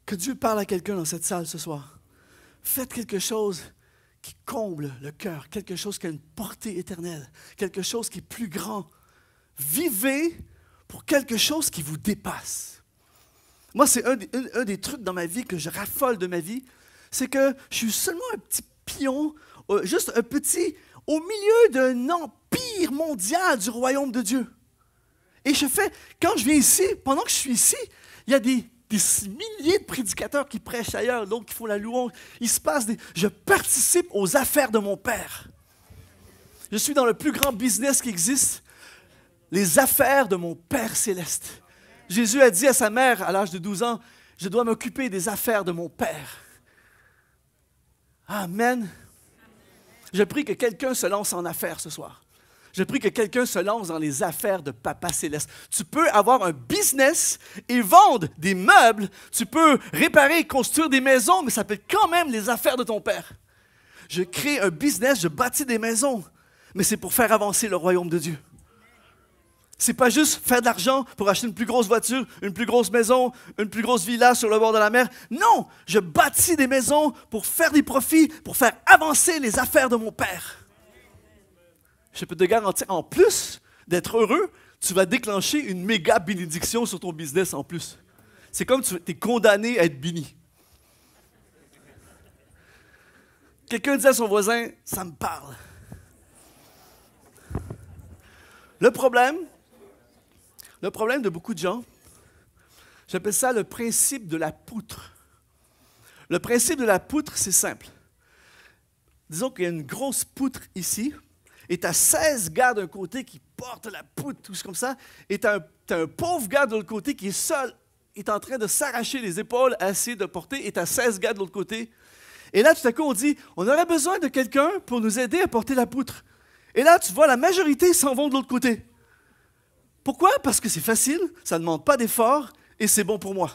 Que Dieu parle à quelqu'un dans cette salle ce soir. Faites quelque chose qui comble le cœur, quelque chose qui a une portée éternelle, quelque chose qui est plus grand. Vivez pour quelque chose qui vous dépasse. Moi, c'est un des trucs dans ma vie que je raffole de ma vie, c'est que je suis seulement un petit pion, juste un petit, au milieu d'un empire mondial du royaume de Dieu. Et quand je viens ici, pendant que je suis ici, il y a des milliers de prédicateurs qui prêchent ailleurs, d'autres qui font la louange. Je participe aux affaires de mon Père. Je suis dans le plus grand business qui existe, les affaires de mon Père céleste. Jésus a dit à sa mère, à l'âge de 12 ans, « Je dois m'occuper des affaires de mon Père. » Amen. Je prie que quelqu'un se lance en affaires ce soir. Je prie que quelqu'un se lance dans les affaires de Papa Céleste. Tu peux avoir un business et vendre des meubles. Tu peux réparer et construire des maisons, mais ça peut être quand même les affaires de ton Père. Je crée un business, je bâtis des maisons, mais c'est pour faire avancer le royaume de Dieu. C'est pas juste faire de l'argent pour acheter une plus grosse voiture, une plus grosse maison, une plus grosse villa sur le bord de la mer. Non, je bâtis des maisons pour faire des profits, pour faire avancer les affaires de mon Père. Je peux te garantir, en plus d'être heureux, tu vas déclencher une méga bénédiction sur ton business en plus. C'est comme tu es condamné à être béni. Quelqu'un dit à son voisin, ça me parle. Le problème de beaucoup de gens, j'appelle ça le principe de la poutre. Le principe de la poutre, c'est simple. Disons qu'il y a une grosse poutre ici, et tu as 16 gars d'un côté qui portent la poutre, tout comme ça, et tu as un pauvre gars de l'autre côté qui est seul est en train de s'arracher les épaules à essayer de porter, et tu as 16 gars de l'autre côté. Et là, tout à coup, on dit, on aurait besoin de quelqu'un pour nous aider à porter la poutre. Et là, tu vois, la majorité s'en vont de l'autre côté. Pourquoi? Parce que c'est facile, ça ne demande pas d'effort, et c'est bon pour moi.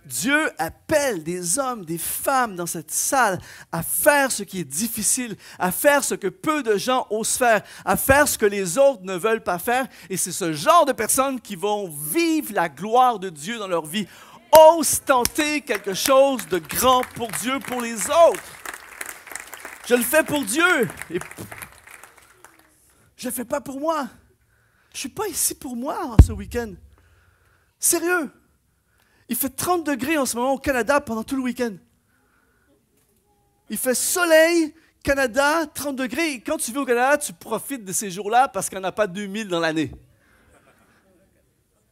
Dieu appelle des hommes, des femmes dans cette salle à faire ce qui est difficile, à faire ce que peu de gens osent faire, à faire ce que les autres ne veulent pas faire. Et c'est ce genre de personnes qui vont vivre la gloire de Dieu dans leur vie. Ose tenter quelque chose de grand pour Dieu, pour les autres. Je le fais pour Dieu. Et je ne le fais pas pour moi. Je ne suis pas ici pour moi ce week-end. Sérieux. Il fait 30 degrés en ce moment au Canada pendant tout le week-end. Il fait soleil, Canada, 30 degrés. Et quand tu vis au Canada, tu profites de ces jours-là parce qu'il n'y en a pas 2000 dans l'année.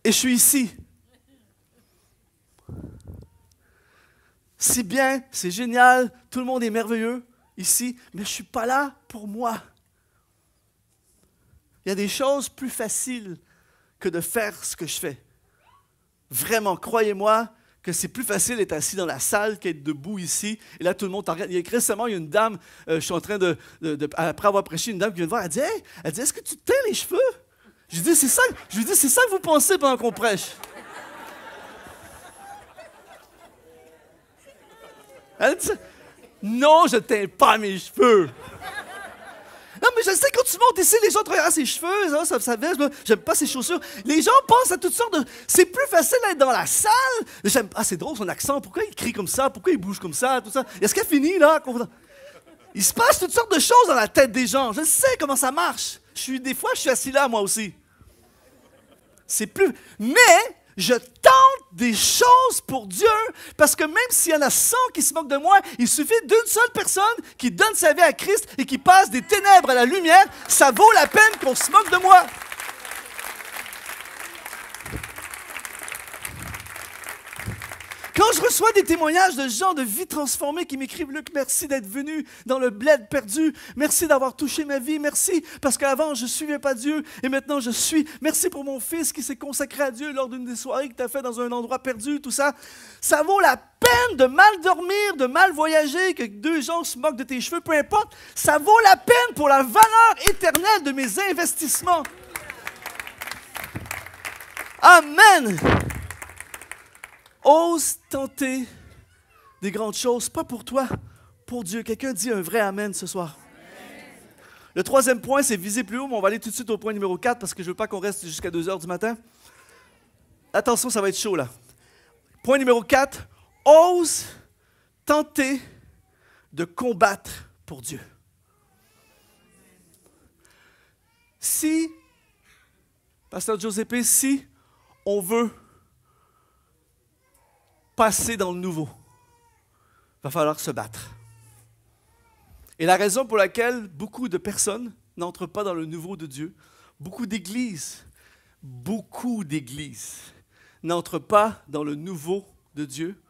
Et je suis ici. C'est bien, c'est génial, tout le monde est merveilleux ici, mais je ne suis pas là pour moi. Il y a des choses plus faciles que de faire ce que je fais. Vraiment, croyez-moi que c'est plus facile d'être assis dans la salle qu'être debout ici. Et là, tout le monde t'en regarde. Récemment, il y a une dame, je suis en train après avoir prêché, une dame qui vient me voir, elle dit, hey, est-ce que tu te teins les cheveux? Je lui dis, c'est ça que vous pensez pendant qu'on prêche. Elle dit, non, je ne teins pas mes cheveux. Non, mais je sais, quand tu montes ici, les gens te regardent ses cheveux, ça baisse, j'aime pas ses chaussures. Les gens pensent à toutes sortes de... C'est plus facile d'être dans la salle. C'est drôle son accent, pourquoi il crie comme ça, pourquoi il bouge comme ça, tout ça. Est-ce qu'elle finit, là? Il se passe toutes sortes de choses dans la tête des gens. Je sais comment ça marche. Des fois, je suis assis là, moi aussi. C'est plus... Mais... je tente des choses pour Dieu, parce que même s'il y en a 100 qui se moquent de moi, il suffit d'une seule personne qui donne sa vie à Christ et qui passe des ténèbres à la lumière, ça vaut la peine qu'on se moque de moi. Quand je reçois des témoignages de gens de vie transformée qui m'écrivent « Luc, merci d'être venu dans le bled perdu. Merci d'avoir touché ma vie. Merci parce qu'avant, je ne suivais pas Dieu et maintenant, je suis. Merci pour mon fils qui s'est consacré à Dieu lors d'une des soirées que tu as fait dans un endroit perdu. » Tout ça, ça vaut la peine de mal dormir, de mal voyager, que 2 gens se moquent de tes cheveux, peu importe. Ça vaut la peine pour la valeur éternelle de mes investissements. Amen. Ose tenter des grandes choses, pas pour toi, pour Dieu. Quelqu'un dit un vrai amen ce soir. Amen. Le 3e point, c'est viser plus haut, mais on va aller tout de suite au point numéro 4 parce que je ne veux pas qu'on reste jusqu'à 2 heures du matin. Attention, ça va être chaud là. Point numéro 4, ose tenter de combattre pour Dieu. Si, Pasteur Giuseppe, si on veut passer dans le nouveau, il va falloir se battre. Et la raison pour laquelle beaucoup de personnes n'entrent pas dans le nouveau de Dieu, beaucoup d'églises n'entrent pas dans le nouveau de Dieu,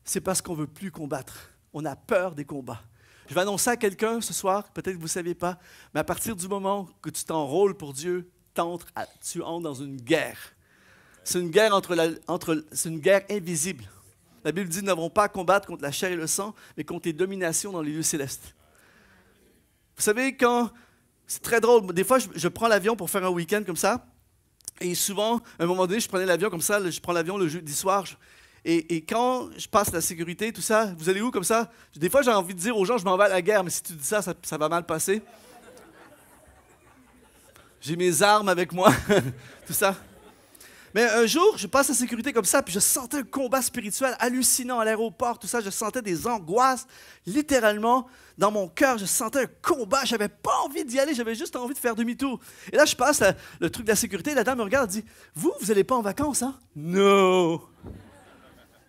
c'est parce qu'on ne veut plus combattre. On a peur des combats. Je vais annoncer à quelqu'un ce soir, peut-être que vous ne saviez pas, mais à partir du moment que tu t'enrôles pour Dieu, tu entres dans une guerre. C'est une guerre c'est une guerre invisible. La Bible dit, nous n'avons pas à combattre contre la chair et le sang, mais contre les dominations dans les lieux célestes. Vous savez, c'est très drôle, des fois, je prends l'avion pour faire un week-end comme ça, et souvent, à un moment donné, je prenais l'avion comme ça, je prends l'avion le jeudi soir, et quand je passe la sécurité, tout ça, vous allez où comme ça? Des fois, j'ai envie de dire aux gens, je m'en vais à la guerre, mais si tu dis ça, ça va mal passer. J'ai mes armes avec moi, tout ça. Mais un jour, je passe la sécurité comme ça, puis je sentais un combat spirituel hallucinant à l'aéroport, tout ça. Je sentais des angoisses, littéralement, dans mon cœur. Je sentais un combat. Je n'avais pas envie d'y aller, j'avais juste envie de faire demi-tour. Et là, je passe le truc de la sécurité, la dame me regarde et dit, « Vous n'allez pas en vacances, hein? » « Non! »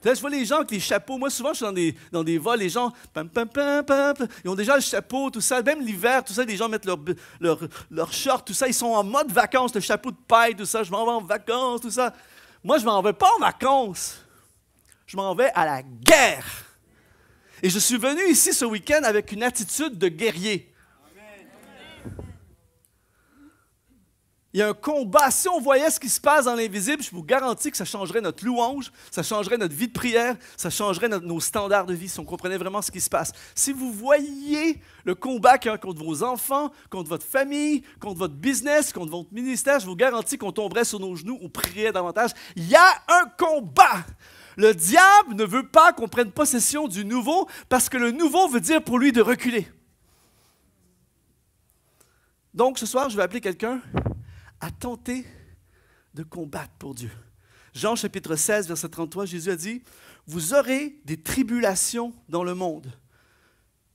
Là, je vois les gens avec les chapeaux. Moi, souvent, je suis dans des vols, les gens, ils ont déjà le chapeau, tout ça. Même l'hiver, tout ça, les gens mettent leur short, tout ça. Ils sont en mode vacances, le chapeau de paille, tout ça. Je m'en vais en vacances, tout ça. Moi, je m'en vais pas en vacances. Je m'en vais à la guerre. Et je suis venu ici ce week-end avec une attitude de guerrier. Il Il y a un combat. Si on voyait ce qui se passe dans l'invisible, je vous garantis que ça changerait notre louange, ça changerait notre vie de prière, ça changerait nos standards de vie si on comprenait vraiment ce qui se passe. Si vous voyiez le combat qu'il y a contre vos enfants, contre votre famille, contre votre business, contre votre ministère, je vous garantis qu'on tomberait sur nos genoux, on prierait davantage. Il y a un combat. Le diable ne veut pas qu'on prenne possession du nouveau parce que le nouveau veut dire pour lui de reculer. Donc ce soir, je vais appeler quelqu'un à tenter de combattre pour Dieu. Jean chapitre 16, verset 33, Jésus a dit, « Vous aurez des tribulations dans le monde,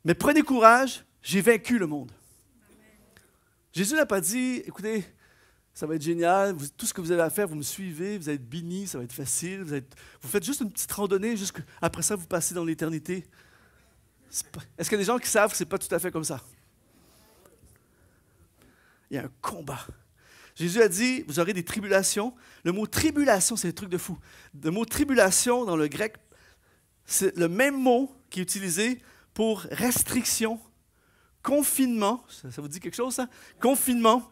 mais prenez courage, j'ai vaincu le monde. » Jésus n'a pas dit, « Écoutez, ça va être génial, tout ce que vous avez à faire, vous me suivez, vous allez être bénis, ça va être facile, vous faites juste une petite randonnée, après ça, vous passez dans l'éternité. » Est-ce qu'il y a des gens qui savent que ce n'est pas tout à fait comme ça? Il y a un combat. Jésus a dit, vous aurez des tribulations. Le mot tribulation, c'est un truc de fou. Le mot tribulation, dans le grec, c'est le même mot qui est utilisé pour restriction, confinement. Ça vous dit quelque chose, ça? Confinement,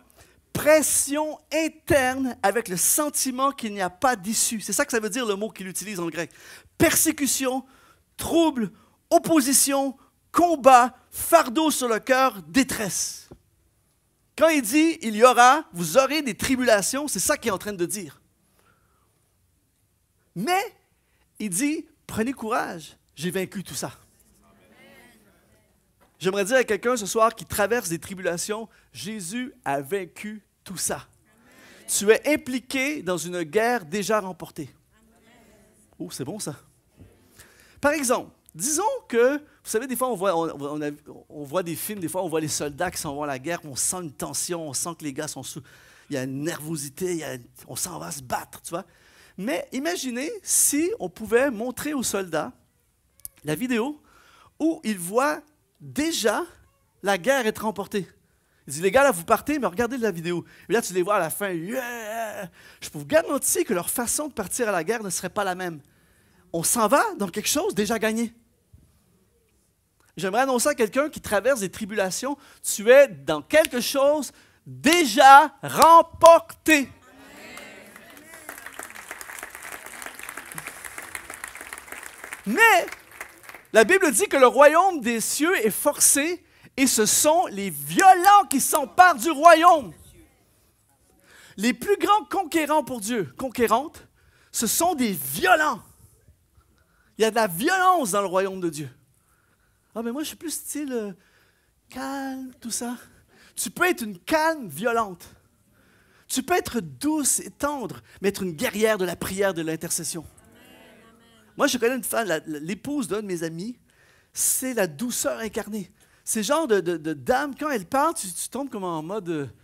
pression interne avec le sentiment qu'il n'y a pas d'issue. C'est ça que ça veut dire, le mot qu'il utilise en grec. Persécution, trouble, opposition, combat, fardeau sur le cœur, détresse. Quand il dit « il y aura, vous aurez des tribulations », c'est ça qu'il est en train de dire. Mais il dit « prenez courage, j'ai vaincu tout ça ». J'aimerais dire à quelqu'un ce soir qui traverse des tribulations, Jésus a vaincu tout ça. Tu es impliqué dans une guerre déjà remportée. Oh, c'est bon ça. Par exemple, disons que, vous savez, des fois, on voit des films, des fois, on voit les soldats qui s'en vont à la guerre, on sent une tension, on sent que les gars sont sous... Il y a une nervosité, on s'en va se battre, tu vois. Mais imaginez si on pouvait montrer aux soldats la vidéo où ils voient déjà la guerre être remportée. Ils disent, les gars, là, vous partez, mais regardez la vidéo. Et là, tu les vois à la fin, yeah! Je peux vous garantir que leur façon de partir à la guerre ne serait pas la même. On s'en va dans quelque chose déjà gagné. J'aimerais annoncer à quelqu'un qui traverse des tribulations, tu es dans quelque chose déjà remporté. Mais la Bible dit que le royaume des cieux est forcé et ce sont les violents qui s'emparent du royaume. Les plus grands conquérants pour Dieu, conquérantes, ce sont des violents. Il y a de la violence dans le royaume de Dieu. Ah, mais moi, je suis plus style calme, tout ça. Tu peux être une calme violente. Tu peux être douce et tendre, mais être une guerrière de la prière, de l'intercession. Moi, je connais une femme, l'épouse d'un de mes amis, c'est la douceur incarnée. C'est le genre de dame, quand elle parle, tu tombes comme en mode...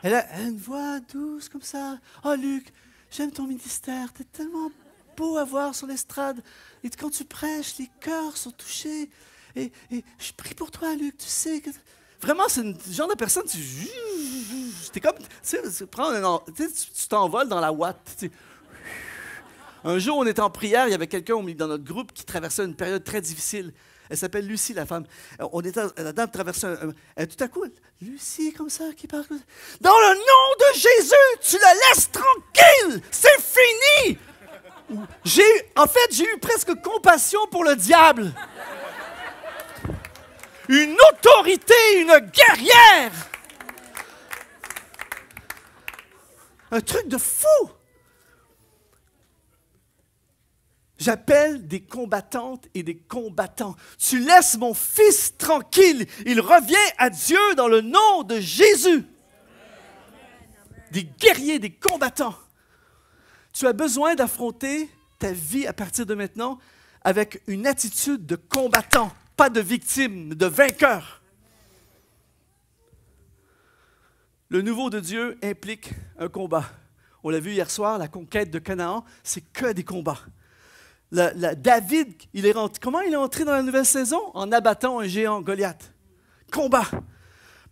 Elle a une voix douce comme ça. « Oh, Luc, j'aime ton ministère, t'es tellement beau à voir sur l'estrade. Et quand tu prêches, les cœurs sont touchés. Et je prie pour toi, Luc, tu sais que... » Vraiment, c'est le genre de personne, t'es comme... Tu t'envoles dans la ouate. Un jour, on était en prière, il y avait quelqu'un dans notre groupe qui traversait une période très difficile. Elle s'appelle Lucie, la femme. La dame traversait tout à coup, Lucie, comme ça, qui parle. Dans le nom de Jésus, tu la laisses tranquille! C'est fini! En fait, j'ai eu presque compassion pour le diable. Une autorité, une guerrière. Un truc de fou. J'appelle des combattantes et des combattants. Tu laisses mon fils tranquille. Il revient à Dieu dans le nom de Jésus. Des guerriers, des combattants. Tu as besoin d'affronter ta vie à partir de maintenant avec une attitude de combattant, pas de victime, de vainqueur. Le nouveau de Dieu implique un combat. On l'a vu hier soir, la conquête de Canaan, c'est que des combats. David, comment il est entré dans la nouvelle saison? En abattant un géant, Goliath. Combat.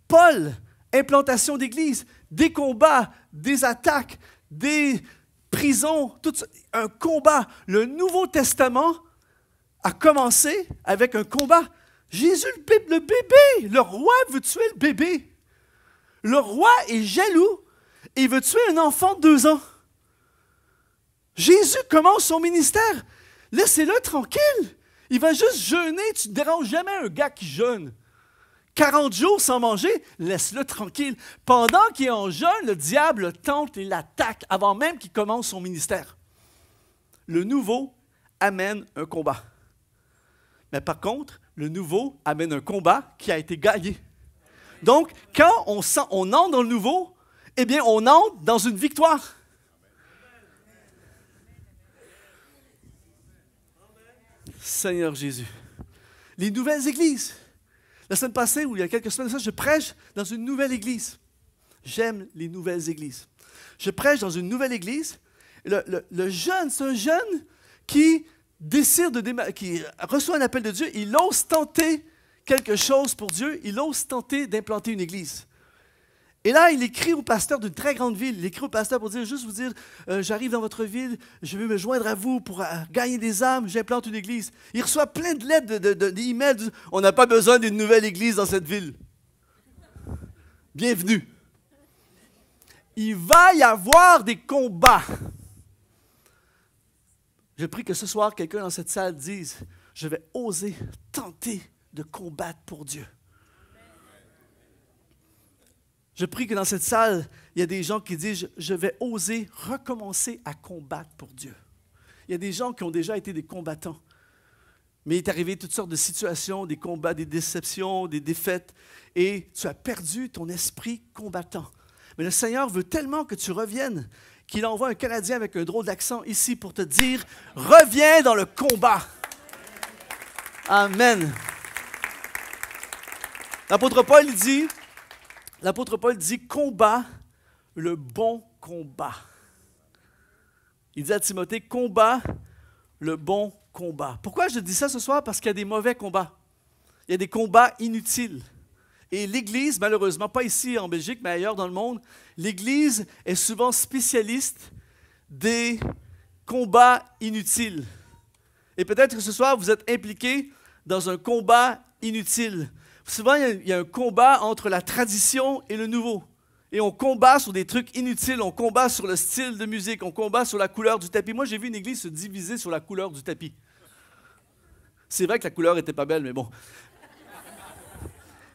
Paul, implantation d'église, des combats, des attaques, des prisons, tout ça, un combat. Le Nouveau Testament a commencé avec un combat. Jésus, le bébé, le roi veut tuer le bébé. Le roi est jaloux et il veut tuer un enfant de 2 ans. Jésus commence son ministère. Laissez-le tranquille. Il va juste jeûner. Tu ne déranges jamais un gars qui jeûne. 40 jours sans manger, laisse-le tranquille. Pendant qu'il est en jeûne, le diable le tente et l'attaque avant même qu'il commence son ministère. Le nouveau amène un combat. Mais par contre, le nouveau amène un combat qui a été gagné. Donc, quand on entre dans le nouveau, eh bien, on entre dans une victoire. Seigneur Jésus. Les nouvelles églises. La semaine passée, ou il y a quelques semaines de ça, je prêche dans une nouvelle église. J'aime les nouvelles églises. Je prêche dans une nouvelle église. Le jeune, c'est un jeune qui qui reçoit un appel de Dieu. Il ose tenter quelque chose pour Dieu. Il ose tenter d'implanter une église. Et là, il écrit au pasteur d'une très grande ville. Il écrit au pasteur pour juste vous dire, j'arrive dans votre ville, je veux me joindre à vous pour gagner des âmes, j'implante une église. Il reçoit plein de lettres, d'emails. On n'a pas besoin d'une nouvelle église dans cette ville. Bienvenue. Il va y avoir des combats. Je prie que ce soir, quelqu'un dans cette salle dise, je vais oser tenter de combattre pour Dieu. Je prie que dans cette salle, il y a des gens qui disent, je vais oser recommencer à combattre pour Dieu. Il y a des gens qui ont déjà été des combattants. Mais il est arrivé toutes sortes de situations, des combats, des déceptions, des défaites, et tu as perdu ton esprit combattant. Mais le Seigneur veut tellement que tu reviennes, qu'il envoie un Canadien avec un drôle d'accent ici pour te dire, reviens dans le combat. Amen. L'apôtre Paul dit, combat le bon combat. Il dit à Timothée, combat le bon combat. Pourquoi je dis ça ce soir? Parce qu'il y a des mauvais combats. Il y a des combats inutiles. Et l'Église, malheureusement, pas ici en Belgique, mais ailleurs dans le monde, l'Église est souvent spécialiste des combats inutiles. Et peut-être que ce soir, vous êtes impliqué dans un combat inutile. Souvent, il y a un combat entre la tradition et le nouveau. Et on combat sur des trucs inutiles, on combat sur le style de musique, on combat sur la couleur du tapis. Moi, j'ai vu une église se diviser sur la couleur du tapis. C'est vrai que la couleur n'était pas belle, mais bon.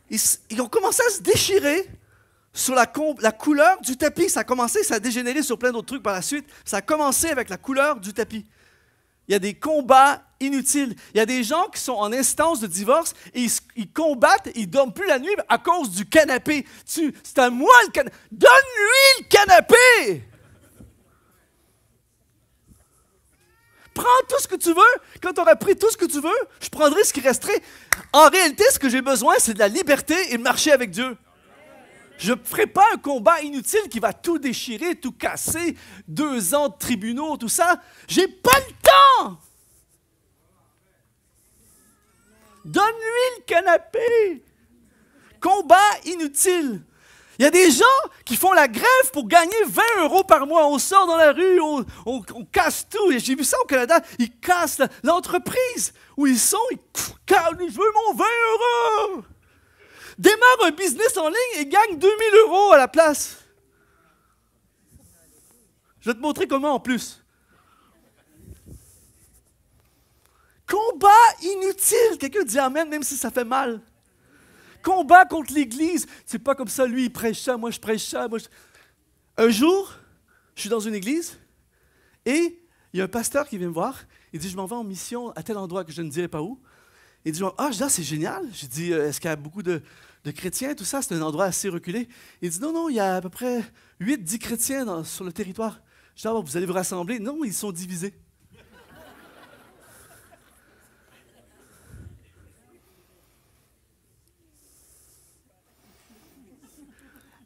Ils ont commencé à se déchirer sur la couleur du tapis. Ça a commencé, ça a dégénéré sur plein d'autres trucs par la suite. Ça a commencé avec la couleur du tapis. Il y a des combats inutiles. Il y a des gens qui sont en instance de divorce et ils combattent, ils ne dorment plus la nuit à cause du canapé. C'est à moi le canapé. Donne-lui le canapé! Prends tout ce que tu veux. Quand tu auras pris tout ce que tu veux, je prendrai ce qui resterait. En réalité, ce que j'ai besoin, c'est de la liberté et de marcher avec Dieu. Je ne ferai pas un combat inutile qui va tout déchirer, tout casser, 2 ans de tribunaux, tout ça. J'ai pas le temps! Donne-lui le canapé! Combat inutile. Il y a des gens qui font la grève pour gagner 20 € par mois. On sort dans la rue, on casse tout. Et j'ai vu ça au Canada. Ils cassent l'entreprise où ils sont. Je veux mon 20 €! Démarre un business en ligne et gagne 2000 € à la place. Je vais te montrer comment en plus. Combat inutile. Quelqu'un dit amen, même si ça fait mal. Combat contre l'Église. C'est pas comme ça, lui, il prêche ça, moi, je prêche ça. Un jour, je suis dans une église et il y a un pasteur qui vient me voir. Il dit, je m'en vais en mission à tel endroit que je ne dirai pas où. Il dit, c'est génial. J'ai dit, est-ce qu'il y a beaucoup de chrétiens, tout ça? C'est un endroit assez reculé. Il dit, non, il y a à peu près 8-10 chrétiens sur le territoire. Je dis, vous allez vous rassembler? Non, ils sont divisés.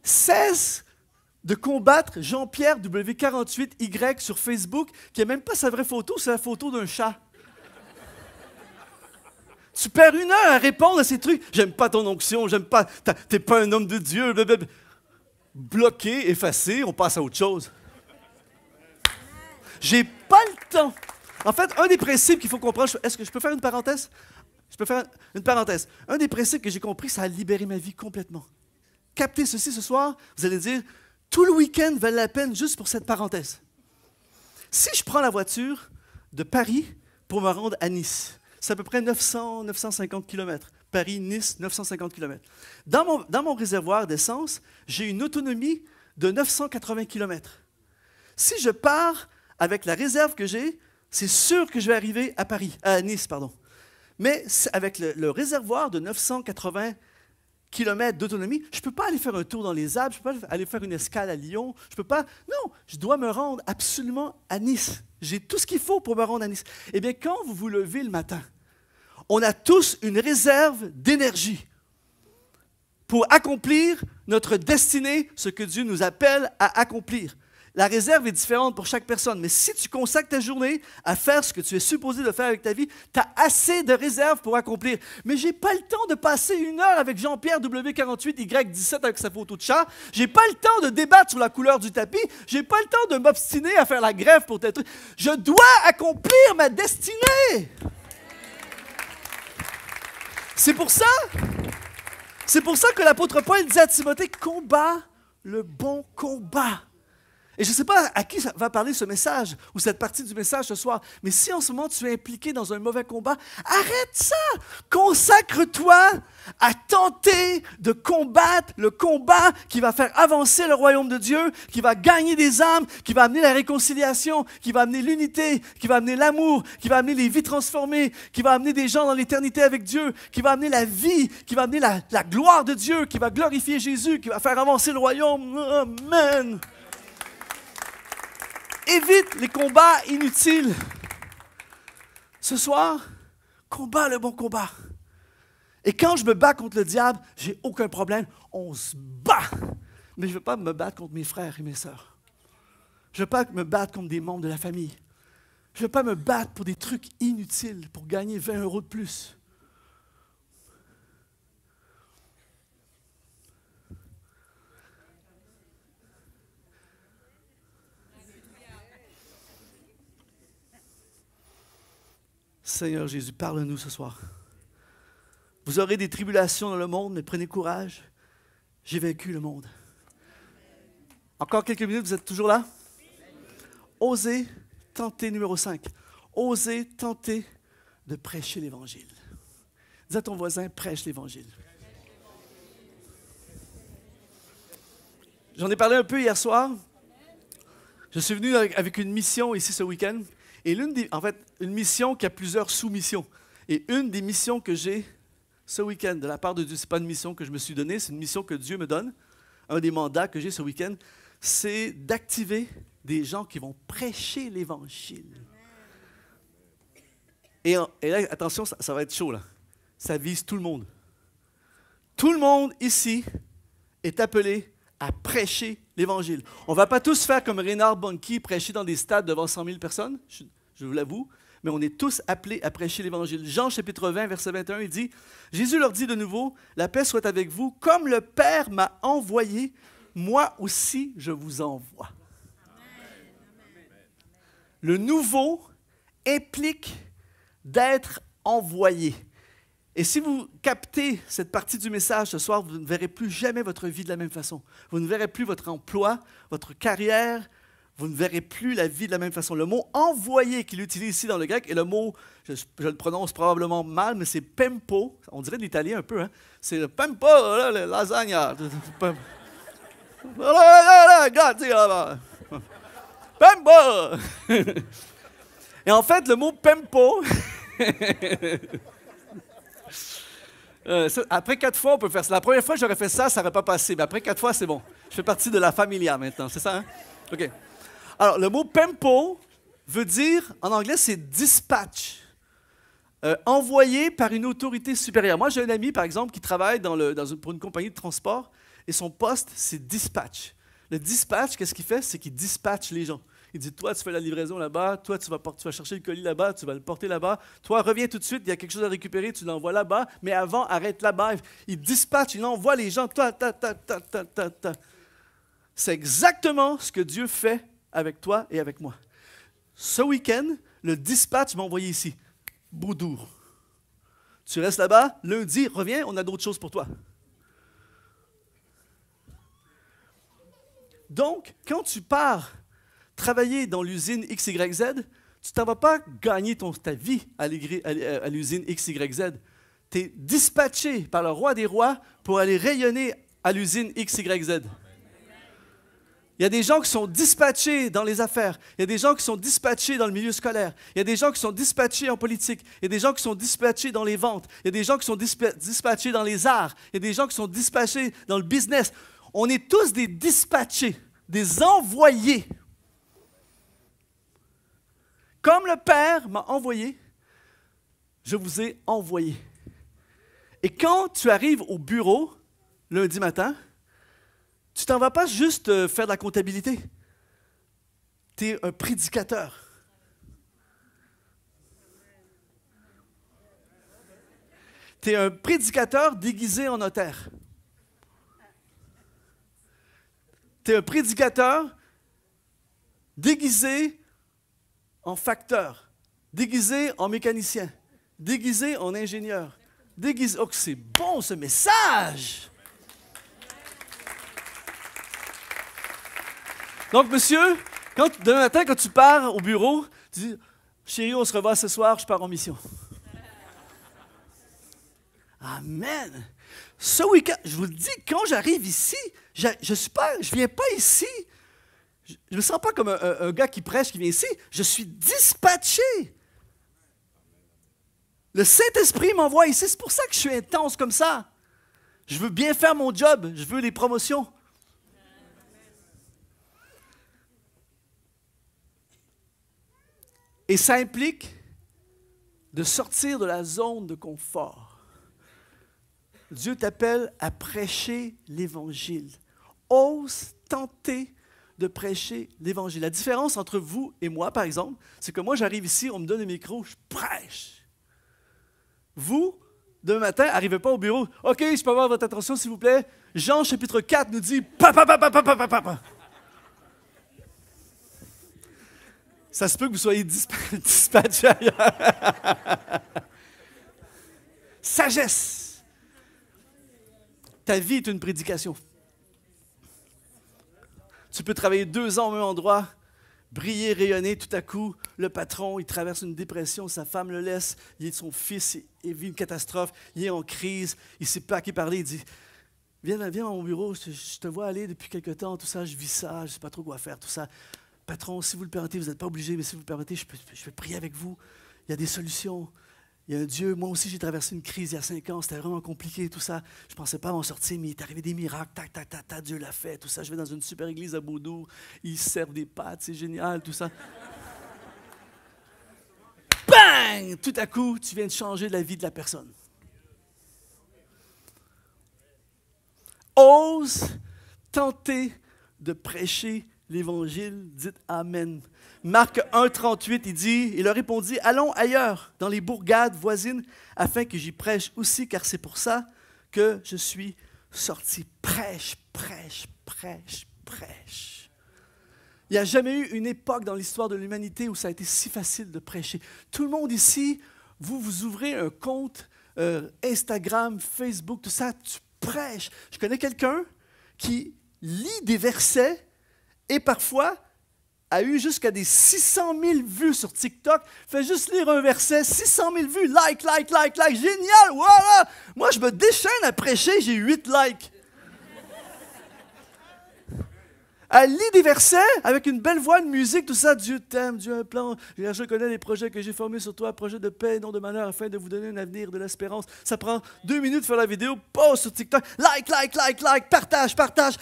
Cesse de combattre Jean-Pierre W48Y sur Facebook, qui n'a même pas sa vraie photo, c'est la photo d'un chat. Tu perds 1 heure à répondre à ces trucs. J'aime pas ton onction, j'aime pas. T'es pas un homme de Dieu. Blablabla. Bloqué, effacé, on passe à autre chose. J'ai pas le temps. En fait, un des principes qu'il faut comprendre, est-ce que je peux faire une parenthèse? Je peux faire une parenthèse. Un des principes que j'ai compris, ça a libéré ma vie complètement. capter ceci ce soir, vous allez dire, tout le week-end valait la peine juste pour cette parenthèse. Si je prends la voiture de Paris pour me rendre à Nice, c'est à peu près 950 km. Paris-Nice, 950 km. Dans mon réservoir d'essence, j'ai une autonomie de 980 km. Si je pars avec la réserve que j'ai, c'est sûr que je vais arriver à Nice, pardon. Mais avec le réservoir de 980 km d'autonomie, je ne peux pas aller faire un tour dans les Alpes, je ne peux pas aller faire une escale à Lyon, je ne peux pas... Non, je dois me rendre absolument à Nice. J'ai tout ce qu'il faut pour me rendre à Nice. Eh bien, quand vous vous levez le matin, on a tous une réserve d'énergie pour accomplir notre destinée, ce que Dieu nous appelle à accomplir. La réserve est différente pour chaque personne, mais si tu consacres ta journée à faire ce que tu es supposé de faire avec ta vie, tu as assez de réserve pour accomplir. Mais je n'ai pas le temps de passer 1 heure avec Jean-Pierre W48Y17 avec sa photo de chat. Je n'ai pas le temps de débattre sur la couleur du tapis. Je n'ai pas le temps de m'obstiner à faire la grève pour tel truc. Je dois accomplir ma destinée. C'est pour ça que l'apôtre Paul dit à Timothée, combat le bon combat. Et je ne sais pas à qui ça va parler ce message ou cette partie du message ce soir, mais si en ce moment tu es impliqué dans un mauvais combat, arrête ça! Consacre-toi à tenter de combattre le combat qui va faire avancer le royaume de Dieu, qui va gagner des âmes, qui va amener la réconciliation, qui va amener l'unité, qui va amener l'amour, qui va amener les vies transformées, qui va amener des gens dans l'éternité avec Dieu, qui va amener la vie, qui va amener la gloire de Dieu, qui va glorifier Jésus, qui va faire avancer le royaume. Amen! Évite les combats inutiles. Ce soir, combat le bon combat. Et quand je me bats contre le diable, j'ai aucun problème. On se bat. Mais je ne veux pas me battre contre mes frères et mes sœurs. Je ne veux pas me battre contre des membres de la famille. Je ne veux pas me battre pour des trucs inutiles, pour gagner 20 € de plus. Seigneur Jésus, parle-nous ce soir. Vous aurez des tribulations dans le monde, mais prenez courage. J'ai vaincu le monde. Encore quelques minutes, vous êtes toujours là? Osez tenter, numéro 5. Osez tenter de prêcher l'Évangile. Dis à ton voisin, prêche l'Évangile. J'en ai parlé un peu hier soir. Je suis venu avec une mission ici ce week-end. Et une mission qui a plusieurs sous-missions. Et une des missions que j'ai ce week-end, de la part de Dieu, ce n'est pas une mission que je me suis donnée, c'est une mission que Dieu me donne. Un des mandats que j'ai ce week-end, c'est d'activer des gens qui vont prêcher l'Évangile. Et là, attention, ça va être chaud, là. Ça vise tout le monde. Tout le monde ici est appelé à prêcher l'Évangile. On ne va pas tous faire comme Reinhard Bonnke, prêcher dans des stades devant 100 000 personnes, je vous l'avoue, mais on est tous appelés à prêcher l'Évangile. Jean chapitre 20, verset 21, il dit, « Jésus leur dit de nouveau, « La paix soit avec vous, comme le Père m'a envoyé, moi aussi je vous envoie. » Le nouveau implique d'être envoyé. Et si vous captez cette partie du message ce soir, vous ne verrez plus jamais votre vie de la même façon. Vous ne verrez plus votre emploi, votre carrière, vous ne verrez plus la vie de la même façon. Le mot « envoyé » qu'il utilise ici dans le grec, et le mot, je le prononce probablement mal, mais c'est « pempo », on dirait de l'italien un peu, hein? C'est le « pempo », là, le lasagna. Pempo! Et en fait, le mot « pempo », après 4 fois, on peut faire ça. La première fois, j'aurais fait ça, ça n'aurait pas passé. Mais après 4 fois, c'est bon. Je fais partie de la familia maintenant. C'est ça, hein? OK. Alors, le mot pempo veut dire, en anglais, c'est dispatch. Envoyé par une autorité supérieure. Moi, j'ai un ami, par exemple, qui travaille pour une compagnie de transport et son poste, c'est dispatch. Le dispatch, qu'est-ce qu'il fait? C'est qu'il dispatche les gens. Il dit, toi, tu fais la livraison là-bas, toi, tu vas chercher le colis là-bas, tu vas le porter là-bas, toi, reviens tout de suite, il y a quelque chose à récupérer, tu l'envoies là-bas, mais avant, arrête là-bas. Il dispatche, il envoie les gens, C'est exactement ce que Dieu fait avec toi et avec moi. Ce week-end, le dispatch m'a envoyé ici. Boudour. Tu restes là-bas, lundi, reviens, on a d'autres choses pour toi. Donc, quand tu pars travailler dans l'usine XYZ, tu t'en vas pas gagner ta vie à l'usine XYZ. Tu es dispatché par le roi des rois pour aller rayonner à l'usine XYZ. Il y a des gens qui sont dispatchés dans les affaires. Il y a des gens qui sont dispatchés dans le milieu scolaire. Il y a des gens qui sont dispatchés en politique. Il y a des gens qui sont dispatchés dans les ventes. Il y a des gens qui sont dispatchés dans les arts. Il y a des gens qui sont dispatchés dans le business. On est tous des dispatchés, des envoyés. Comme le Père m'a envoyé, je vous ai envoyé. Et quand tu arrives au bureau lundi matin, tu t'en vas pas juste faire de la comptabilité. Tu es un prédicateur. Tu es un prédicateur déguisé en notaire. Tu es un prédicateur déguisé en facteur, déguisé en mécanicien, déguisé en ingénieur. Oh, c'est bon ce message! Donc, monsieur, demain matin, quand tu pars au bureau, tu dis « Chérie, on se revoit ce soir, je pars en mission. » Amen! Ce week-end, je vous le dis, quand j'arrive ici, je viens pas ici. Je ne me sens pas comme un gars qui prêche, qui vient ici. Je suis dispatché. Le Saint-Esprit m'envoie ici. C'est pour ça que je suis intense comme ça. Je veux bien faire mon job. Je veux les promotions. Et ça implique de sortir de la zone de confort. Dieu t'appelle à prêcher l'Évangile. Ose tenter de prêcher l'Évangile. La différence entre vous et moi, par exemple, c'est que moi, j'arrive ici, on me donne le micro, je prêche. Vous, demain matin, n'arrivez pas au bureau. « OK, je peux avoir votre attention, s'il vous plaît. » Jean, chapitre 4, nous dit « Papa, papa, papa, papa, papa. » Ça se peut que vous soyez dispatché ailleurs. Sagesse. Ta vie est une prédication. Tu peux travailler 2 ans au même endroit, briller, rayonner, tout à coup, le patron, il traverse une dépression, sa femme le laisse, son fils, il vit une catastrophe, il est en crise, il ne sait pas à qui parler, il dit « Viens dans mon bureau, je te vois aller depuis quelque temps, tout ça, je vis ça, je ne sais pas trop quoi faire, tout ça. Patron, si vous le permettez, vous n'êtes pas obligé, mais si vous le permettez, je peux prier avec vous. Il y a des solutions. Il y a un Dieu. Moi aussi, j'ai traversé une crise il y a 5 ans. C'était vraiment compliqué, tout ça. Je ne pensais pas m'en sortir, mais il est arrivé des miracles. Tac, tac, tac, tac, Dieu l'a fait, tout ça. Je vais dans une super église à Beaudour. Ils servent des pâtes, c'est génial, tout ça. Bang! Tout à coup, tu viens de changer la vie de la personne. Ose tenter de prêcher l'Évangile, dites Amen. Marc 1, 38, il dit, il leur répondit, allons ailleurs, dans les bourgades voisines, afin que j'y prêche aussi, car c'est pour ça que je suis sorti. Prêche, prêche, prêche, prêche. Il n'y a jamais eu une époque dans l'histoire de l'humanité où ça a été si facile de prêcher. Tout le monde ici, vous ouvrez un compte Instagram, Facebook, tout ça, tu prêches. Je connais quelqu'un qui lit des versets et parfois a eu jusqu'à des 600 000 vues sur TikTok. Fait juste lire un verset, 600 000 vues, like, génial, voilà! Moi, je me déchaîne à prêcher, j'ai 8 likes. Elle lit des versets avec une belle voix, une musique, tout ça. Dieu t'aime, Dieu a un plan. Je connais les projets que j'ai formés sur toi, projets de paix, non de malheur, afin de vous donner un avenir, de l'espérance. Ça prend 2 minutes de faire la vidéo, pause sur TikTok, like, partage.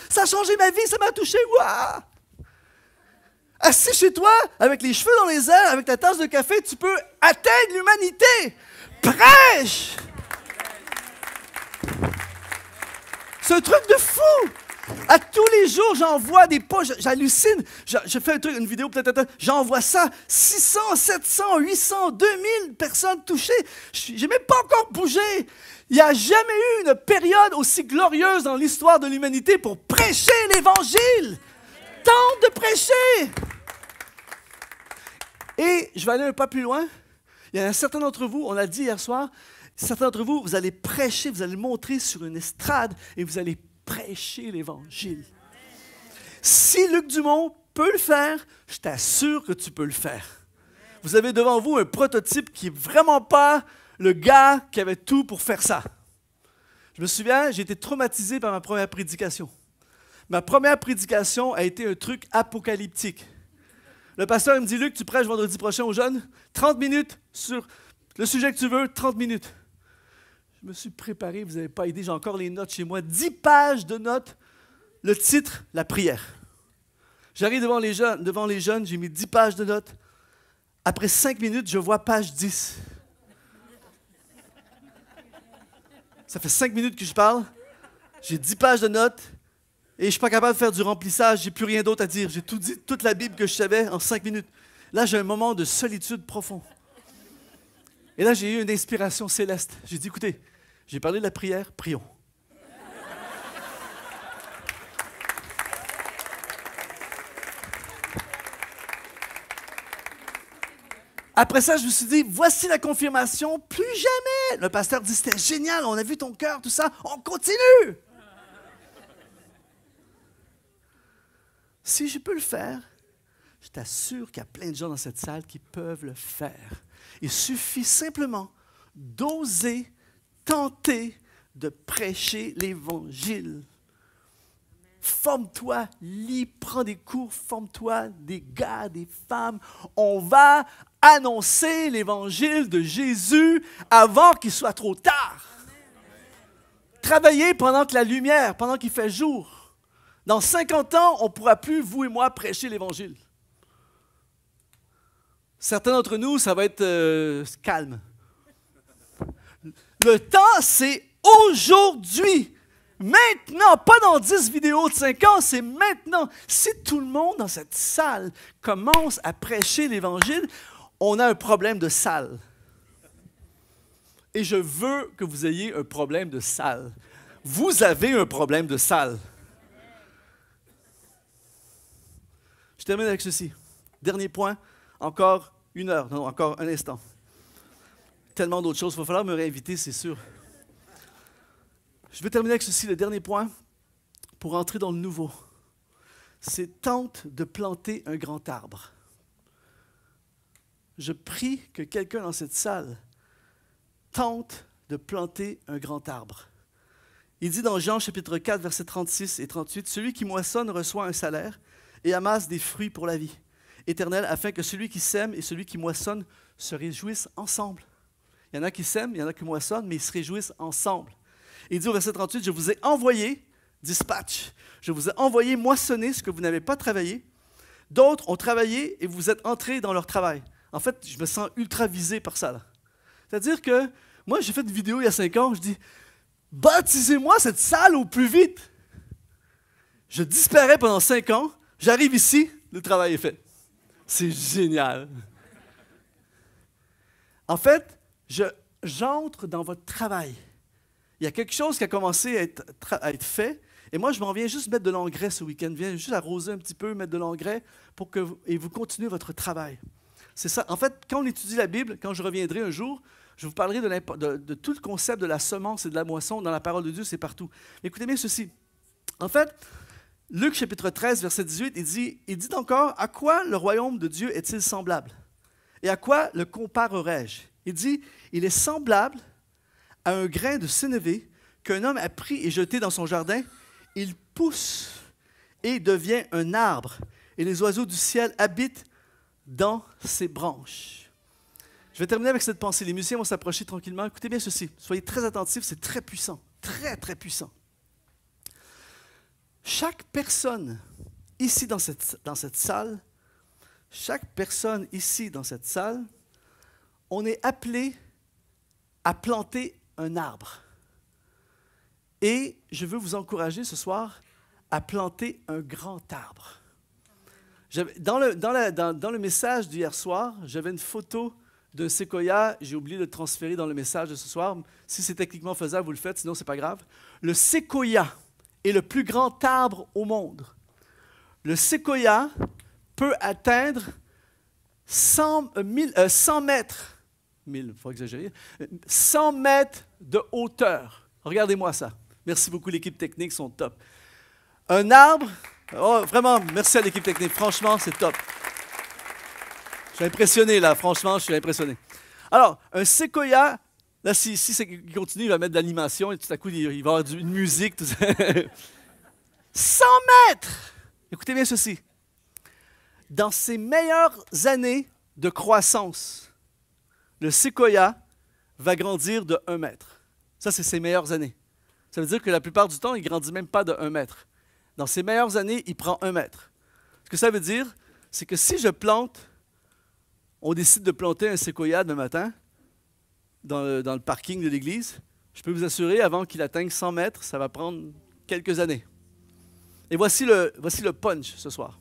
Ça a changé ma vie, ça m'a touché, waouh! Assis chez toi, avec les cheveux dans les airs, avec ta tasse de café, tu peux atteindre l'humanité. Prêche! C'est un truc de fou! À tous les jours, j'envoie des posts, j'hallucine. Je fais une vidéo, peut-être, j'envoie ça. 600, 700, 800, 2000 personnes touchées. Je n'ai même pas encore bougé. Il n'y a jamais eu une période aussi glorieuse dans l'histoire de l'humanité pour prêcher l'Évangile. Tente de prêcher. Et je vais aller un pas plus loin. Il y en a certains d'entre vous, on l'a dit hier soir, certains d'entre vous, vous allez prêcher, vous allez monter sur une estrade et vous allez prêcher l'Évangile. Si Luc Dumont peut le faire, je t'assure que tu peux le faire. Vous avez devant vous un prototype qui n'est vraiment pas le gars qui avait tout pour faire ça. Je me souviens, j'ai été traumatisé par ma première prédication. Ma première prédication a été un truc apocalyptique. Le pasteur me dit, Luc, tu prêches vendredi prochain aux jeunes? 30 minutes sur le sujet que tu veux, 30 minutes. Je me suis préparé, vous n'avez pas aidé, j'ai encore les notes chez moi. 10 pages de notes, le titre, la prière. J'arrive devant les jeunes, j'ai mis 10 pages de notes. Après 5 minutes, je vois page 10. Ça fait 5 minutes que je parle, j'ai 10 pages de notes, et je ne suis pas capable de faire du remplissage, j'ai plus rien d'autre à dire. J'ai tout dit, toute la Bible que je savais en 5 minutes. Là, j'ai un moment de solitude profond. Et là, j'ai eu une inspiration céleste. J'ai dit, écoutez, j'ai parlé de la prière, prions. Après ça, je me suis dit, voici la confirmation, plus jamais. Le pasteur dit, c'était génial, on a vu ton cœur, tout ça, on continue. Si je peux le faire, je t'assure qu'il y a plein de gens dans cette salle qui peuvent le faire. Il suffit simplement d'oser tenter de prêcher l'Évangile. Forme-toi, lis, prends des cours, forme-toi, des gars, des femmes. On va annoncer l'Évangile de Jésus avant qu'il soit trop tard. Travaillez pendant que la lumière, pendant qu'il fait jour. Dans 50 ans, on ne pourra plus, vous et moi, prêcher l'Évangile. Certains d'entre nous, ça va être calme. Le temps, c'est aujourd'hui. Maintenant, pas dans 10 vidéos de 5 ans, c'est maintenant. Si tout le monde dans cette salle commence à prêcher l'Évangile, on a un problème de salle. Et je veux que vous ayez un problème de salle. Vous avez un problème de salle. Je termine avec ceci. Dernier point, encore 1 heure, non, encore un instant. Tellement d'autres choses, il va falloir me réinviter, c'est sûr. Je vais terminer avec ceci, le dernier point, pour entrer dans le nouveau. C'est tente de planter un grand arbre. Je prie que quelqu'un dans cette salle tente de planter un grand arbre. Il dit dans Jean chapitre 4, versets 36 et 38, « Celui qui moissonne reçoit un salaire et amasse des fruits pour la vie éternelle, afin que celui qui sème et celui qui moissonne se réjouissent ensemble. » Il y en a qui sèment, il y en a qui moissonnent, mais ils se réjouissent ensemble. Il dit au verset 38, « Je vous ai envoyé, dispatch, je vous ai envoyé moissonner ce que vous n'avez pas travaillé. D'autres ont travaillé et vous êtes entrés dans leur travail. » En fait, je me sens ultra visé par ça. C'est-à-dire que moi, j'ai fait une vidéo il y a 5 ans, je dis, « Baptisez-moi cette salle au plus vite. » Je disparais pendant 5 ans, j'arrive ici, le travail est fait. C'est génial. En fait, j'entre dans votre travail. Il y a quelque chose qui a commencé à être fait, et moi, je m'en viens juste mettre de l'engrais ce week-end. Je viens juste arroser un petit peu, mettre de l'engrais, et vous continuez votre travail. C'est ça. En fait, quand on étudie la Bible, quand je reviendrai un jour, je vous parlerai de tout le concept de la semence et de la moisson dans la parole de Dieu, c'est partout. Mais écoutez bien ceci. En fait, Luc chapitre 13, verset 18, il dit encore, « À quoi le royaume de Dieu est-il semblable? Et à quoi le comparerai-je? » Il dit, « Il est semblable à un grain de sénévé qu'un homme a pris et jeté dans son jardin. Il pousse et devient un arbre, et les oiseaux du ciel habitent dans ses branches. » Je vais terminer avec cette pensée. Les musiciens vont s'approcher tranquillement. Écoutez bien ceci. Soyez très attentifs, c'est très puissant. Très, très puissant. Chaque personne ici dans cette salle, on est appelé à planter un arbre. Et je veux vous encourager ce soir à planter un grand arbre. Dans le message d'hier soir, j'avais une photo d'un séquoia. J'ai oublié de le transférer dans le message de ce soir. Si c'est techniquement faisable, vous le faites, sinon ce n'est pas grave. Le séquoia est le plus grand arbre au monde. Le séquoia peut atteindre 100 mètres, 1000, il faut exagérer, 100 mètres de hauteur. Regardez-moi ça. Merci beaucoup, l'équipe technique, sont top. Un arbre Oh, vraiment, merci à l'équipe technique. Franchement, c'est top. Je suis impressionné, là. Franchement, je suis impressionné. Alors, un séquoia, là, si il continue, il va mettre de l'animation et tout à coup, il va y avoir une musique. Tout ça. 100 mètres! Écoutez bien ceci. Dans ses meilleures années de croissance, le séquoia va grandir de 1 mètre. Ça, c'est ses meilleures années. Ça veut dire que la plupart du temps, il ne grandit même pas de 1 mètre. Dans ses meilleures années, il prend 1 mètre. Ce que ça veut dire, c'est que si je plante, on décide de planter un séquoia demain matin dans le parking de l'église, je peux vous assurer, avant qu'il atteigne 100 mètres, ça va prendre quelques années. Et voici le punch ce soir.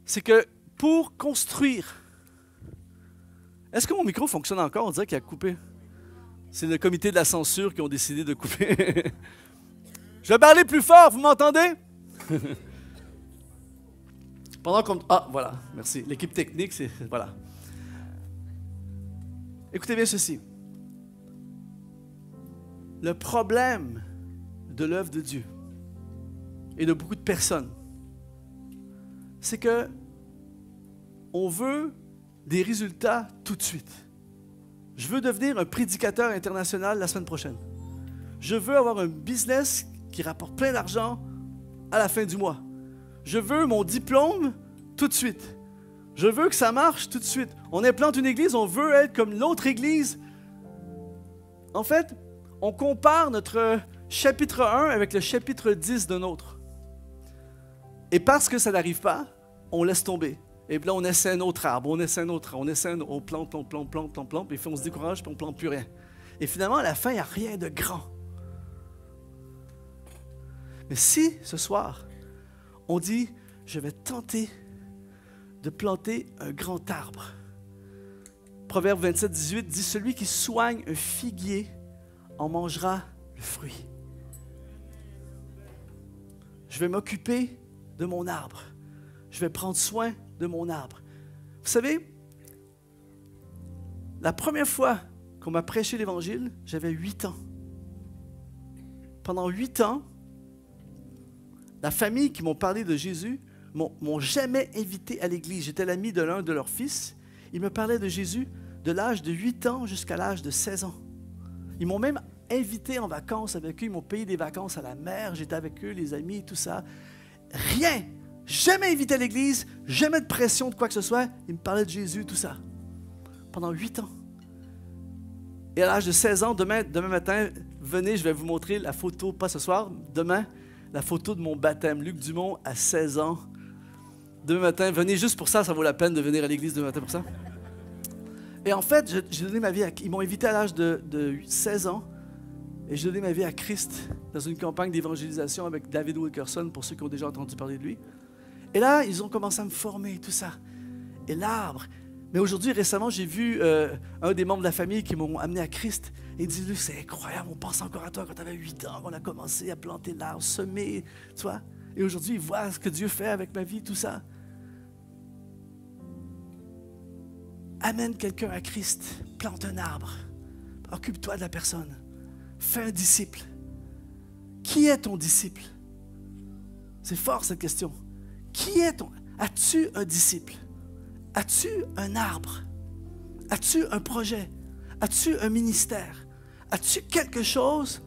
C'est que pour construire... Est-ce que mon micro fonctionne encore? On dirait qu'il a coupé. C'est le comité de la censure qui ont décidé de couper. Je vais parler plus fort, vous m'entendez? Pendant qu'on... Ah, voilà, merci. L'équipe technique, c'est... Voilà. Écoutez bien ceci. Le problème de l'œuvre de Dieu et de beaucoup de personnes, c'est que on veut des résultats tout de suite. Je veux devenir un prédicateur international la semaine prochaine. Je veux avoir un business qui rapporte plein d'argent à la fin du mois. Je veux mon diplôme tout de suite. Je veux que ça marche tout de suite. On implante une église, on veut être comme l'autre église. En fait, on compare notre chapitre 1 avec le chapitre 10 d'un autre. Et parce que ça n'arrive pas, on laisse tomber. Et puis là, on essaie un autre arbre, on essaie un autre arbre, on plante, et puis on se décourage, puis on ne plante plus rien. Et finalement, à la fin, il n'y a rien de grand. Mais si, ce soir, on dit, je vais tenter de planter un grand arbre. Proverbe 27, 18 dit, celui qui soigne un figuier en mangera le fruit. Je vais m'occuper de mon arbre. Je vais prendre soin de mon arbre. Vous savez, la première fois qu'on m'a prêché l'Évangile, j'avais 8 ans. Pendant 8 ans, la famille qui m'ont parlé de Jésus m'ont jamais invité à l'église. J'étais l'ami de l'un de leurs fils. Ils me parlaient de Jésus de l'âge de 8 ans jusqu'à l'âge de 16 ans. Ils m'ont même invité en vacances avec eux. Ils m'ont payé des vacances à la mer. J'étais avec eux, les amis, tout ça. Rien. Jamais invité à l'église. Jamais de pression de quoi que ce soit. Ils me parlaient de Jésus, tout ça. Pendant 8 ans. Et à l'âge de 16 ans, demain matin, venez, je vais vous montrer la photo, pas ce soir, demain, la photo de mon baptême. Luc Dumont à 16 ans. Demain matin, venez juste pour ça, ça vaut la peine de venir à l'église demain matin pour ça. Et en fait, j'ai donné ma vie ils m'ont invité à l'âge de 16 ans et j'ai donné ma vie à Christ dans une campagne d'évangélisation avec David Wilkerson, pour ceux qui ont déjà entendu parler de lui. Et là, ils ont commencé à me former, tout ça. Et l'arbre. Mais aujourd'hui, récemment, j'ai vu un des membres de la famille qui m'ont amené à Christ. Et il dit, Luc, c'est incroyable, on pense encore à toi quand tu avais 8 ans, on a commencé à planter l'arbre, semer, tu vois. Et aujourd'hui, il voit ce que Dieu fait avec ma vie, tout ça. Amène quelqu'un à Christ, plante un arbre, occupe-toi de la personne, fais un disciple. Qui est ton disciple? C'est fort cette question. Qui est ton... As-tu un disciple? As-tu un arbre? As-tu un projet? As-tu un ministère? As-tu quelque chose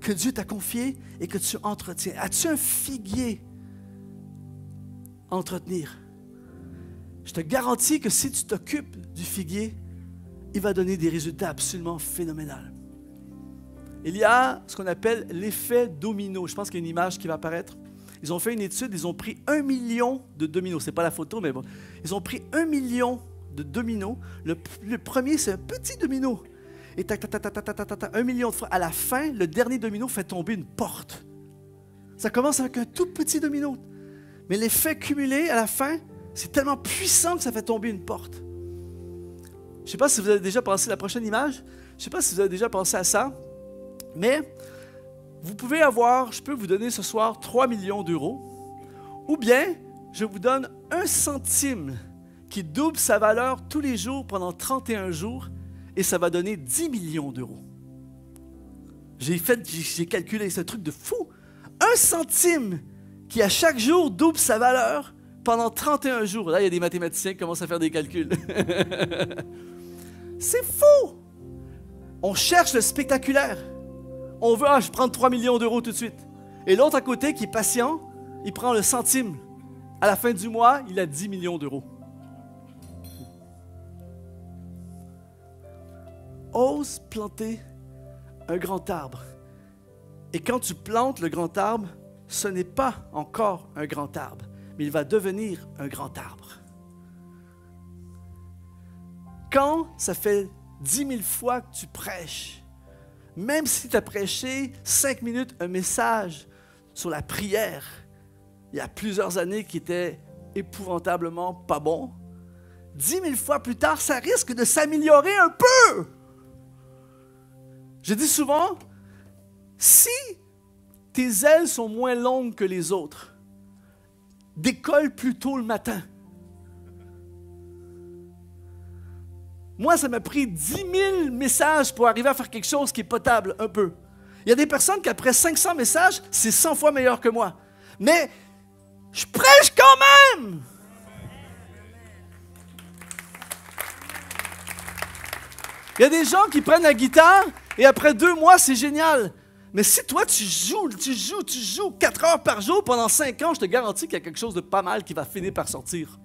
que Dieu t'a confié et que tu entretiens? As-tu un figuier à entretenir? Je te garantis que si tu t'occupes du figuier, il va donner des résultats absolument phénoménaux. Il y a ce qu'on appelle l'effet domino. Je pense qu'il y a une image qui va apparaître. Ils ont fait une étude, ils ont pris 1 million de dominos. Ce n'est pas la photo, mais bon. Ils ont pris 1 million de dominos. Le premier, c'est un petit domino. Et 1 million de fois. À la fin, le dernier domino fait tomber une porte. Ça commence avec un tout petit domino. Mais l'effet cumulé, à la fin, c'est tellement puissant que ça fait tomber une porte. Je ne sais pas si vous avez déjà pensé à la prochaine image. Je ne sais pas si vous avez déjà pensé à ça. Mais vous pouvez avoir, je peux vous donner ce soir 3 millions d'euros. Ou bien, je vous donne 1 centime qui double sa valeur tous les jours pendant 31 jours. Et ça va donner 10 millions d'euros. J'ai calculé ce truc de fou. 1 centime qui à chaque jour double sa valeur pendant 31 jours. Là, il y a des mathématiciens qui commencent à faire des calculs. C'est fou! On cherche le spectaculaire. On veut, je prends 3 millions d'euros tout de suite. Et l'autre à côté, qui est patient, il prend le centime. À la fin du mois, il a 10 millions d'euros. Ose planter un grand arbre. Et quand tu plantes le grand arbre, ce n'est pas encore un grand arbre, mais il va devenir un grand arbre. Quand ça fait 10 000 fois que tu prêches, même si tu as prêché 5 minutes un message sur la prière, il y a plusieurs années qui était épouvantablement pas bon, 10 000 fois plus tard, ça risque de s'améliorer un peu. Je dis souvent, si tes ailes sont moins longues que les autres, décolle plus tôt le matin. Moi, ça m'a pris 10 000 messages pour arriver à faire quelque chose qui est potable un peu. Il y a des personnes qui, après 500 messages, c'est 100 fois meilleur que moi. Mais je prêche quand même! Il y a des gens qui prennent la guitare et après 2 mois, c'est génial. Mais si toi, tu joues 4 heures par jour pendant 5 ans, je te garantis qu'il y a quelque chose de pas mal qui va finir par sortir.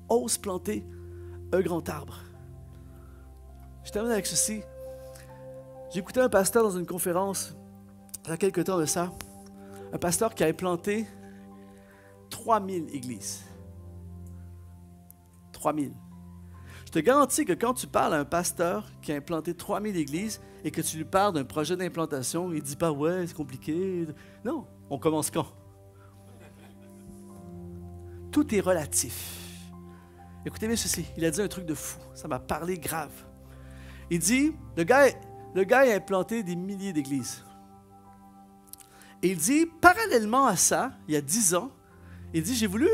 Ose planter un grand arbre. Je termine avec ceci. J'ai écouté un pasteur dans une conférence, il y a quelques temps de ça, un pasteur qui avait planté 3000 églises. 3000. Je te garantis que quand tu parles à un pasteur qui a implanté 3000 églises et que tu lui parles d'un projet d'implantation, il ne dit pas « ouais, c'est compliqué ». Non, on commence quand? Tout est relatif. Écoutez bien ceci, il a dit un truc de fou, ça m'a parlé grave. Il dit, le gars a implanté des milliers d'églises. Et il dit, parallèlement à ça, il y a 10 ans, il dit, j'ai voulu,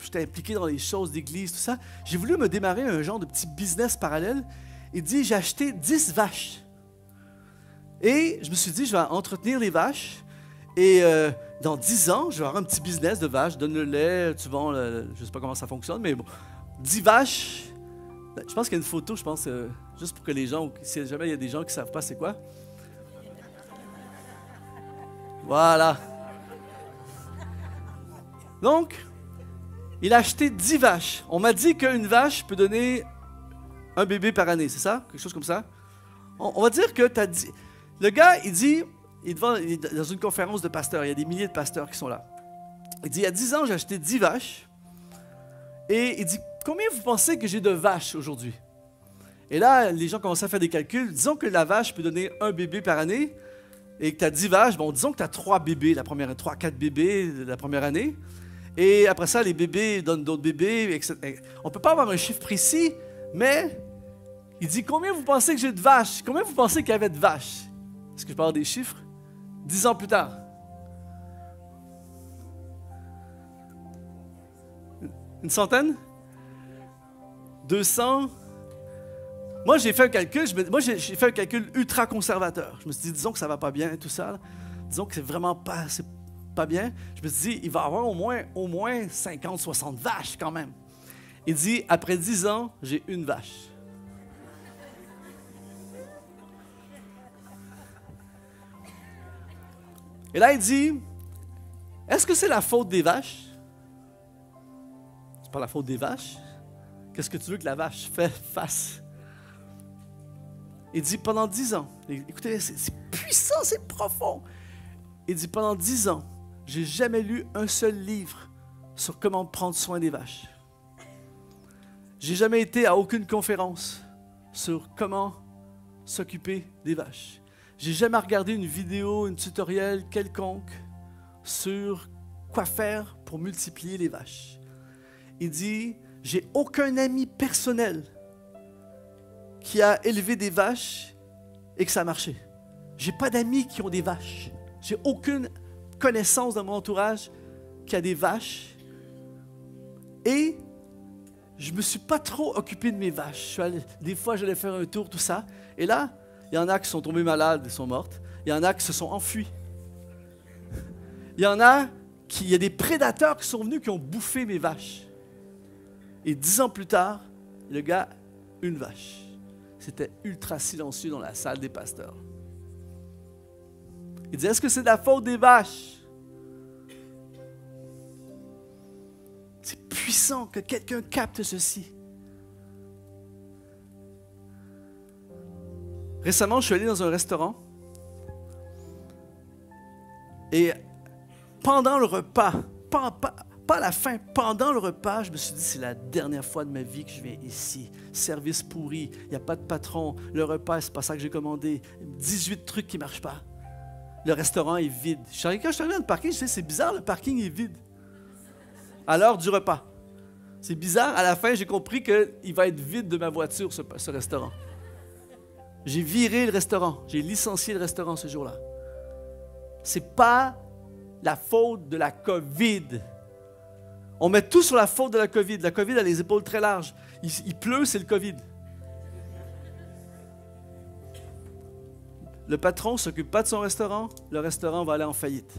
j'étais impliqué dans les choses d'église, tout ça, j'ai voulu me démarrer un genre de petit business parallèle. Il dit, j'ai acheté 10 vaches. Et je me suis dit, je vais entretenir les vaches. Et dans 10 ans, je vais avoir un petit business de vaches, je donne le lait, tu vends, je ne sais pas comment ça fonctionne, mais bon. 10 vaches, je pense qu'il y a une photo, je pense, juste pour que les gens, si jamais il y a des gens qui ne savent pas c'est quoi. Voilà. Donc, il a acheté 10 vaches. On m'a dit qu'une vache peut donner un bébé par année, c'est ça? Quelque chose comme ça? On va dire que tu as dit... Le gars, il dit, il est dans une conférence de pasteurs, il y a des milliers de pasteurs qui sont là. Il dit, il y a 10 ans, j'ai acheté 10 vaches. Et il dit, combien vous pensez que j'ai de vaches aujourd'hui? Et là, les gens commencent à faire des calculs. Disons que la vache peut donner un bébé par année et que tu as 10 vaches. Bon, disons que tu as 3 bébés, 3-4 bébés la première année. Et après ça, les bébés donnent d'autres bébés, etc. On ne peut pas avoir un chiffre précis, mais il dit, combien vous pensez que j'ai de vaches? Combien vous pensez qu'il y avait de vaches? Est-ce que je parle des chiffres? 10 ans plus tard. Une centaine? 200? Moi, j'ai fait un calcul, j'ai fait un calcul ultra conservateur. Je me suis dit, disons que ça ne va pas bien, tout ça. Là. Disons que c'est vraiment pas bien. Je me suis dit, il va y avoir au moins 50, 60 vaches quand même. Il dit, après 10 ans, j'ai une vache. Et là, il dit, est-ce que c'est la faute des vaches? C'est pas la faute des vaches. Qu'est-ce que tu veux que la vache fasse? Il dit, pendant 10 ans, écoutez, c'est puissant, c'est profond. Il dit, pendant 10 ans, j'ai jamais lu un seul livre sur comment prendre soin des vaches. J'ai jamais été à aucune conférence sur comment s'occuper des vaches. J'ai jamais regardé une vidéo, un tutoriel quelconque sur quoi faire pour multiplier les vaches. Il dit, j'ai aucun ami personnel qui a élevé des vaches et que ça a marché. J'ai pas d'amis qui ont des vaches. J'ai aucune connaissance dans mon entourage qui a des vaches. Et je me suis pas trop occupé de mes vaches. Des fois, j'allais faire un tour, tout ça. Et là, il y en a qui sont tombées malades et sont mortes. Il y en a qui se sont enfuis. Il y a des prédateurs qui sont venus qui ont bouffé mes vaches. Et 10 ans plus tard, le gars, une vache. C'était ultra silencieux dans la salle des pasteurs. Il disait, est-ce que c'est de la faute des vaches? C'est puissant que quelqu'un capte ceci. Récemment, je suis allé dans un restaurant et pendant le repas, pas à la fin, pendant le repas, je me suis dit, c'est la dernière fois de ma vie que je viens ici. Service pourri, il n'y a pas de patron, le repas, c'est pas ça que j'ai commandé, 18 trucs qui ne marchent pas. Le restaurant est vide. Quand je suis arrivé dans le parking, je me suis dit, c'est bizarre, le parking est vide. À l'heure du repas. C'est bizarre, à la fin, j'ai compris qu'il va être vide de ma voiture, ce restaurant. J'ai viré le restaurant, j'ai licencié le restaurant ce jour-là. C'est pas la faute de la COVID. On met tout sur la faute de la COVID. La COVID a les épaules très larges. Il pleut, c'est le COVID. Le patron ne s'occupe pas de son restaurant, le restaurant va aller en faillite.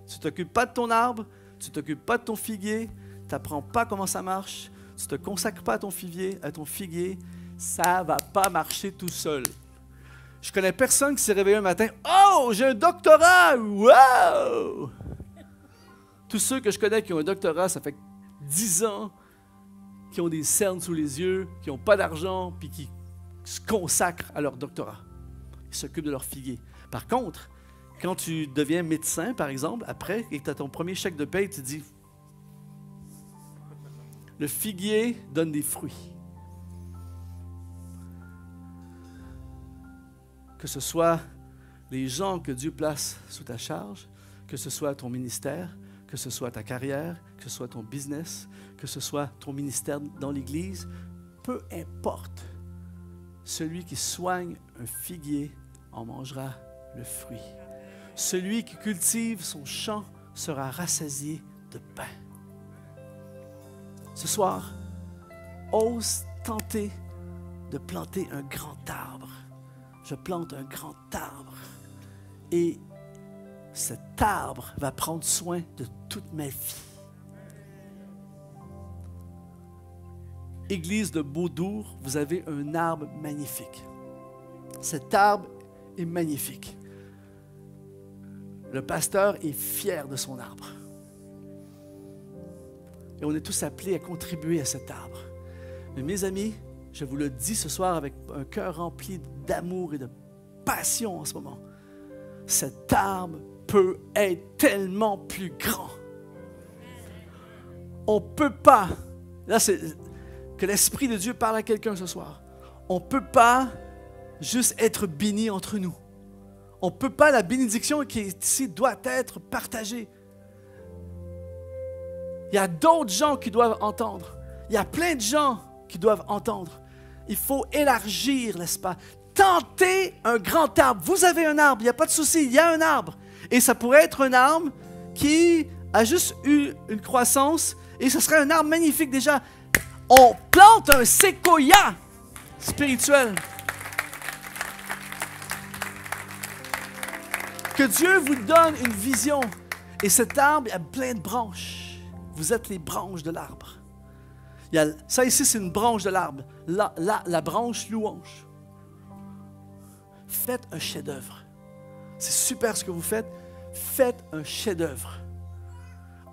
Tu ne t'occupes pas de ton arbre, tu ne t'occupes pas de ton figuier, tu n'apprends pas comment ça marche, tu ne te consacres pas à ton figuier, ça ne va pas marcher tout seul. Je connais personne qui s'est réveillé un matin, « Oh, j'ai un doctorat! Wow! » Tous ceux que je connais qui ont un doctorat, ça fait 10 ans, qui ont des cernes sous les yeux, qui n'ont pas d'argent, puis qui se consacrent à leur doctorat. Ils s'occupent de leur figuier. Par contre, quand tu deviens médecin, par exemple, après, et que tu as ton premier chèque de paye, tu te dis, le figuier donne des fruits. Que ce soit les gens que Dieu place sous ta charge, que ce soit ton ministère, que ce soit ta carrière, que ce soit ton business, que ce soit ton ministère dans l'Église, peu importe, celui qui soigne un figuier en mangera le fruit. Celui qui cultive son champ sera rassasié de pain. Ce soir, ose tenter de planter un grand arbre. Je plante un grand arbre et cet arbre va prendre soin de toute ma vie. Église de Beaudour, vous avez un arbre magnifique. Cet arbre est magnifique. Le pasteur est fier de son arbre. Et on est tous appelés à contribuer à cet arbre. Mais mes amis, je vous le dis ce soir avec un cœur rempli d'amour et de passion en ce moment. Cet arbre peut être tellement plus grand. On ne peut pas, là c'est que l'Esprit de Dieu parle à quelqu'un ce soir, on ne peut pas juste être béni entre nous. On ne peut pas, la bénédiction qui est ici doit être partagée. Il y a d'autres gens qui doivent entendre. Il y a plein de gens qui doivent entendre. Il faut élargir l'espace. Tentez un grand arbre. Vous avez un arbre, il n'y a pas de souci, il y a un arbre. Et ça pourrait être un arbre qui a juste eu une croissance et ce serait un arbre magnifique déjà. On plante un séquoia spirituel. Que Dieu vous donne une vision. Et cet arbre a plein de branches. Vous êtes les branches de l'arbre. Ça ici, c'est une branche de l'arbre. La branche louange. Faites un chef-d'œuvre. C'est super ce que vous faites. Faites un chef-d'œuvre.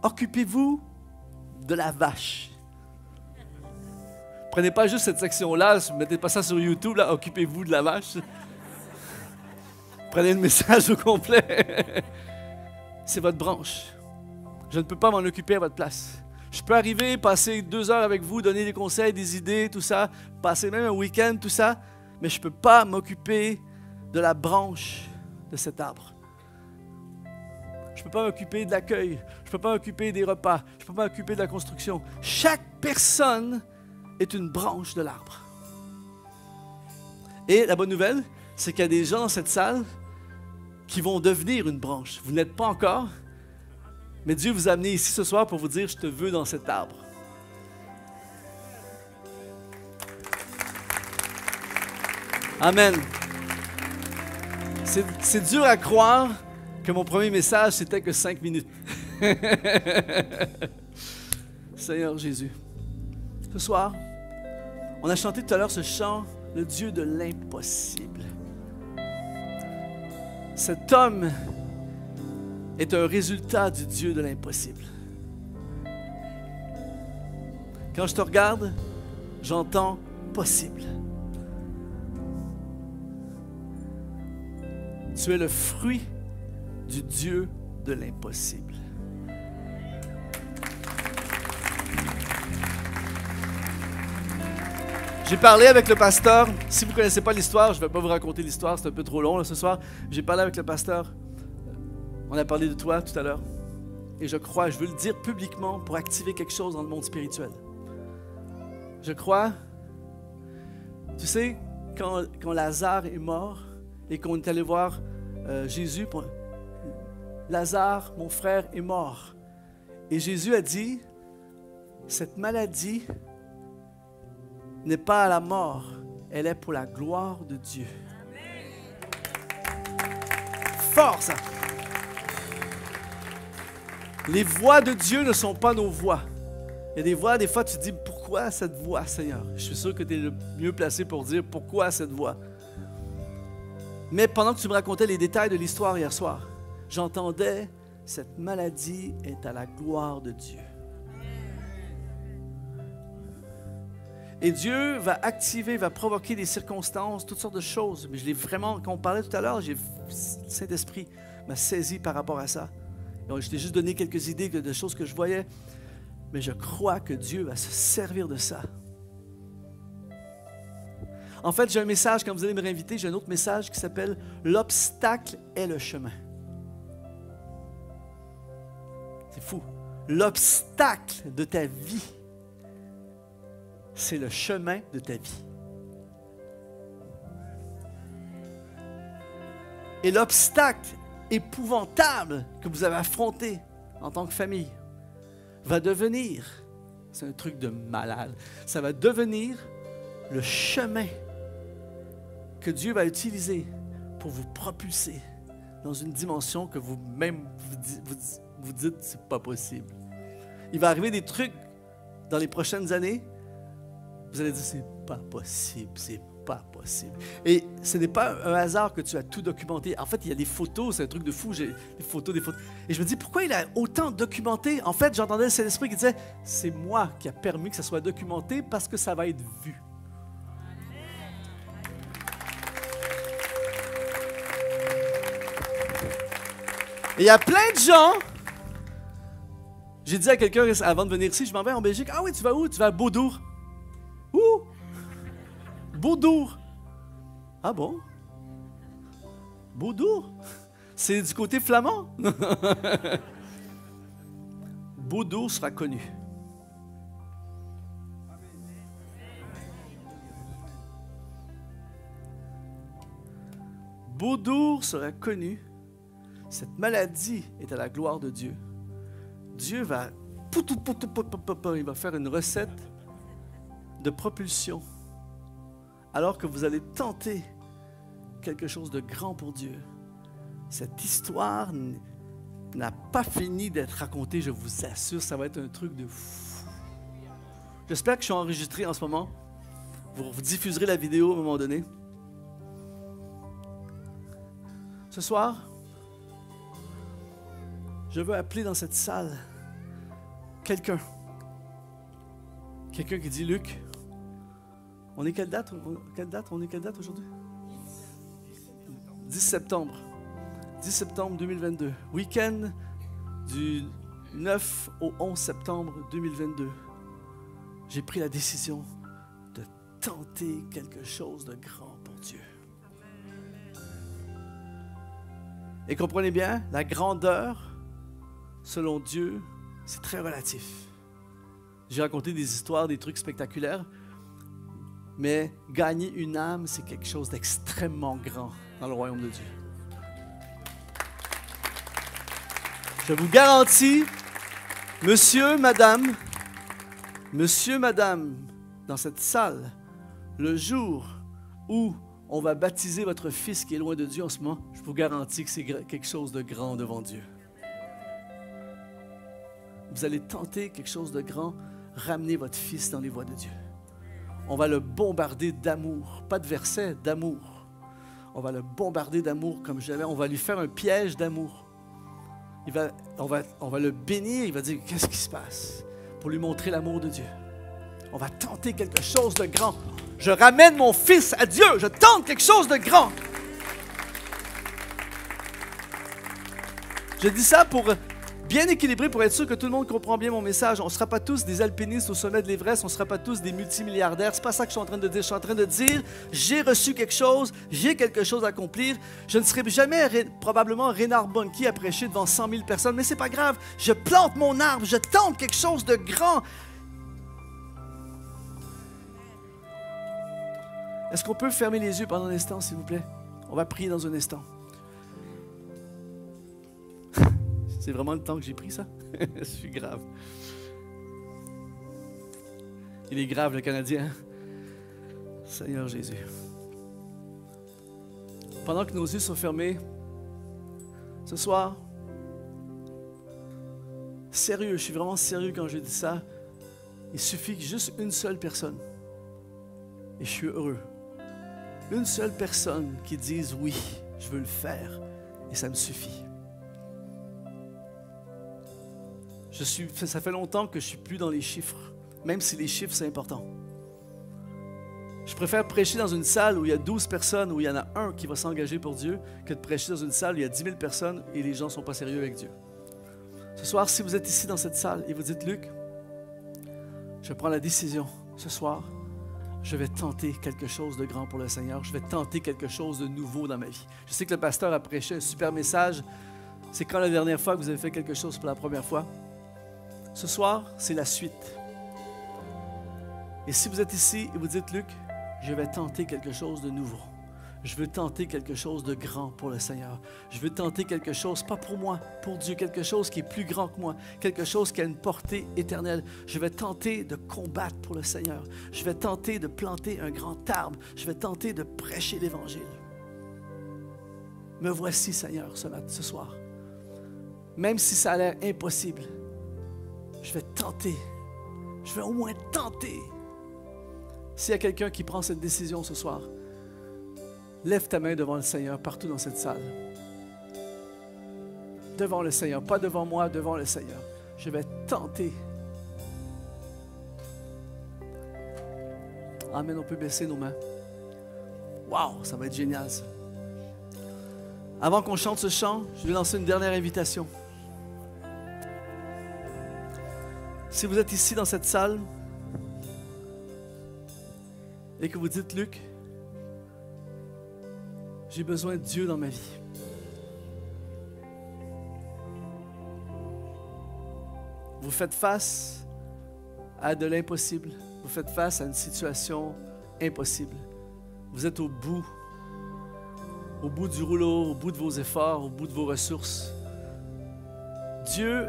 Occupez-vous de la vache. Prenez pas juste cette section-là, ne mettez pas ça sur YouTube, là, occupez-vous de la vache. Prenez le message au complet. C'est votre branche. Je ne peux pas m'en occuper à votre place. Je peux arriver, passer 2 heures avec vous, donner des conseils, des idées, tout ça, passer même un week-end, tout ça, mais je ne peux pas m'occuper de la branche de cet arbre. Je ne peux pas m'occuper de l'accueil, je ne peux pas m'occuper des repas, je ne peux pas m'occuper de la construction. Chaque personne est une branche de l'arbre. Et la bonne nouvelle, c'est qu'il y a des gens dans cette salle qui vont devenir une branche. Vous n'êtes pas encore, mais Dieu vous a amené ici ce soir pour vous dire « Je te veux dans cet arbre ». Amen. C'est dur à croire, que mon premier message, c'était que 5 minutes. Seigneur Jésus, ce soir, on a chanté tout à l'heure ce chant, le Dieu de l'impossible. Cet homme est un résultat du Dieu de l'impossible. Quand je te regarde, j'entends possible. Tu es le fruit du Dieu de l'impossible. J'ai parlé avec le pasteur. Si vous ne connaissez pas l'histoire, je ne vais pas vous raconter l'histoire, c'est un peu trop long là, ce soir. J'ai parlé avec le pasteur. On a parlé de toi tout à l'heure. Et je crois, je veux le dire publiquement pour activer quelque chose dans le monde spirituel. Je crois, tu sais, quand Lazare est mort et qu'on est allé voir Jésus, Lazare, mon frère, est mort. Et Jésus a dit, cette maladie n'est pas à la mort, elle est pour la gloire de Dieu. Fort ça! Les voix de Dieu ne sont pas nos voix. Il y a des voix, des fois tu te dis, pourquoi cette voix, Seigneur? Je suis sûr que tu es le mieux placé pour dire, pourquoi cette voix? Mais pendant que tu me racontais les détails de l'histoire hier soir, j'entendais, cette maladie est à la gloire de Dieu. Et Dieu va activer, va provoquer des circonstances, toutes sortes de choses. Mais je l'ai vraiment, quand on parlait tout à l'heure, le Saint-Esprit m'a saisi par rapport à ça. Donc, je t'ai juste donné quelques idées de choses que je voyais. Mais je crois que Dieu va se servir de ça. En fait, j'ai un message, quand vous allez me réinviter, j'ai un autre message qui s'appelle « L'obstacle est le chemin ». C'est fou. L'obstacle de ta vie, c'est le chemin de ta vie. Et l'obstacle épouvantable que vous avez affronté en tant que famille va devenir, c'est un truc de malade, ça va devenir le chemin que Dieu va utiliser pour vous propulser dans une dimension que vous-même vous dites c'est pas possible. Il va arriver des trucs dans les prochaines années, vous allez dire c'est pas possible, c'est pas possible. Et ce n'est pas un hasard que tu as tout documenté. En fait, il y a des photos, c'est un truc de fou, j'ai des photos. Et je me dis, pourquoi il a autant documenté? En fait, j'entendais le Saint-Esprit qui disait, c'est moi qui a permis que ça soit documenté parce que ça va être vu. Et il y a plein de gens, j'ai dit à quelqu'un avant de venir ici, je m'en vais en Belgique. Ah oui, tu vas où? Tu vas à Beaudour. Où? Beaudour. Ah bon? Beaudour? C'est du côté flamand? Beaudour sera connu. Beaudour sera connu. Cette maladie est à la gloire de Dieu. Dieu va, il va faire une recette de propulsion. Alors que vous allez tenter quelque chose de grand pour Dieu. Cette histoire n'a pas fini d'être racontée, je vous assure, ça va être un truc de fou. J'espère que je suis enregistré en ce moment. Vous diffuserez la vidéo à un moment donné. Ce soir, je veux appeler dans cette salle quelqu'un qui dit, Luc, on est quelle date? On est quelle date aujourd'hui? 10 septembre. 10 septembre 2022. Week-end du 9 au 11 septembre 2022. J'ai pris la décision de tenter quelque chose de grand pour Dieu. Et comprenez bien, la grandeur, selon Dieu, c'est très relatif. J'ai raconté des histoires, des trucs spectaculaires, mais gagner une âme, c'est quelque chose d'extrêmement grand dans le royaume de Dieu. Je vous garantis, monsieur, madame, dans cette salle, le jour où On va baptiser votre fils qui est loin de Dieu en ce moment. Je vous garantis que c'est quelque chose de grand devant Dieu. Vous allez tenter quelque chose de grand, ramener votre fils dans les voies de Dieu. On va le bombarder d'amour, pas de versets, d'amour. On va le bombarder d'amour comme j'avais. On va lui faire un piège d'amour. On va le bénir, il va dire qu'est-ce qui se passe pour lui montrer l'amour de Dieu. On va tenter quelque chose de grand. Je ramène mon fils à Dieu, je tente quelque chose de grand. Je dis ça pour bien équilibrer, pour être sûr que tout le monde comprend bien mon message. On ne sera pas tous des alpinistes au sommet de l'Everest, on ne sera pas tous des multimilliardaires. Ce n'est pas ça que je suis en train de dire. Je suis en train de dire, j'ai reçu quelque chose, j'ai quelque chose à accomplir. Je ne serai jamais probablement Reinhard Bonnke à prêcher devant 100 000 personnes, mais ce n'est pas grave. Je plante mon arbre, je tente quelque chose de grand. Est-ce qu'on peut fermer les yeux pendant un instant, s'il vous plaît? On va prier dans un instant. C'est vraiment le temps que j'ai pris, ça? Je suis grave. Il est grave, le Canadien. Seigneur Jésus. Pendant que nos yeux sont fermés, ce soir, sérieux, je suis vraiment sérieux quand je dis ça, il suffit que juste une seule personne, et je suis heureux, une seule personne qui dise oui, je veux le faire, et ça me suffit. Ça fait longtemps que je ne suis plus dans les chiffres, même si les chiffres, c'est important. Je préfère prêcher dans une salle où il y a 12 personnes, où il y en a un qui va s'engager pour Dieu, que de prêcher dans une salle où il y a 10 000 personnes et les gens ne sont pas sérieux avec Dieu. Ce soir, si vous êtes ici dans cette salle et vous dites, Luc, je prends la décision, ce soir, je vais tenter quelque chose de grand pour le Seigneur, je vais tenter quelque chose de nouveau dans ma vie. Je sais que le pasteur a prêché un super message. C'est quand la dernière fois que vous avez fait quelque chose pour la première fois? Ce soir, c'est la suite. Et si vous êtes ici et vous dites, Luc, je vais tenter quelque chose de nouveau. Je veux tenter quelque chose de grand pour le Seigneur. Je veux tenter quelque chose, pas pour moi, pour Dieu, quelque chose qui est plus grand que moi, quelque chose qui a une portée éternelle. Je vais tenter de combattre pour le Seigneur. Je vais tenter de planter un grand arbre. Je vais tenter de prêcher l'Évangile. Me voici, Seigneur, ce soir. Même si ça a l'air impossible, je vais tenter. Je vais au moins tenter. S'il y a quelqu'un qui prend cette décision ce soir, lève ta main devant le Seigneur partout dans cette salle. Devant le Seigneur, pas devant moi, devant le Seigneur. Je vais tenter. Amen, on peut baisser nos mains. Wow, ça va être génial ça. Avant qu'on chante ce chant, je vais lancer une dernière invitation. Si vous êtes ici dans cette salle et que vous dites, Luc, j'ai besoin de Dieu dans ma vie. Vous faites face à de l'impossible. Vous faites face à une situation impossible. Vous êtes au bout du rouleau, au bout de vos efforts, au bout de vos ressources. Dieu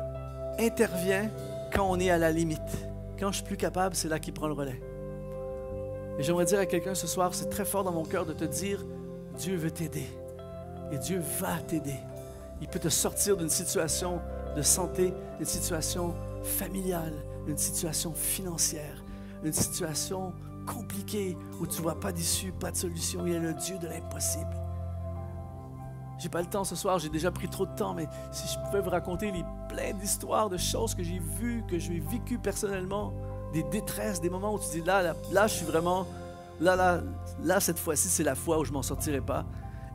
intervient quand on est à la limite. Quand je suis plus capable, c'est là qu'il prend le relais. Et j'aimerais dire à quelqu'un ce soir, c'est très fort dans mon cœur de te dire, Dieu veut t'aider. Et Dieu va t'aider. Il peut te sortir d'une situation de santé, une situation familiale, une situation financière, une situation compliquée où tu ne vois pas d'issue, pas de solution. Il est le Dieu de l'impossible. J'ai pas le temps ce soir, j'ai déjà pris trop de temps, mais si je pouvais vous raconter plein d'histoires, de choses que j'ai vues, que j'ai vécues personnellement, des détresses, des moments où tu dis là, je suis vraiment, là, cette fois-ci, c'est la fois où je m'en sortirai pas.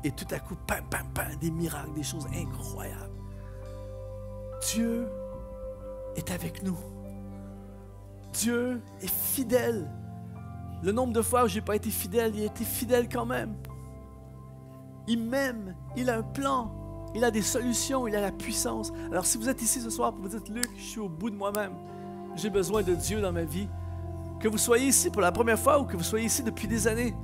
Et tout à coup, pam, pam, pam, des miracles, des choses incroyables. Dieu est avec nous. Dieu est fidèle. Le nombre de fois où je n'ai pas été fidèle, il a été fidèle quand même. Il m'aime, il a un plan, il a des solutions, il a la puissance. Alors si vous êtes ici ce soir et vous dites, Luc, je suis au bout de moi-même, j'ai besoin de Dieu dans ma vie, que vous soyez ici pour la première fois ou que vous soyez ici depuis des années,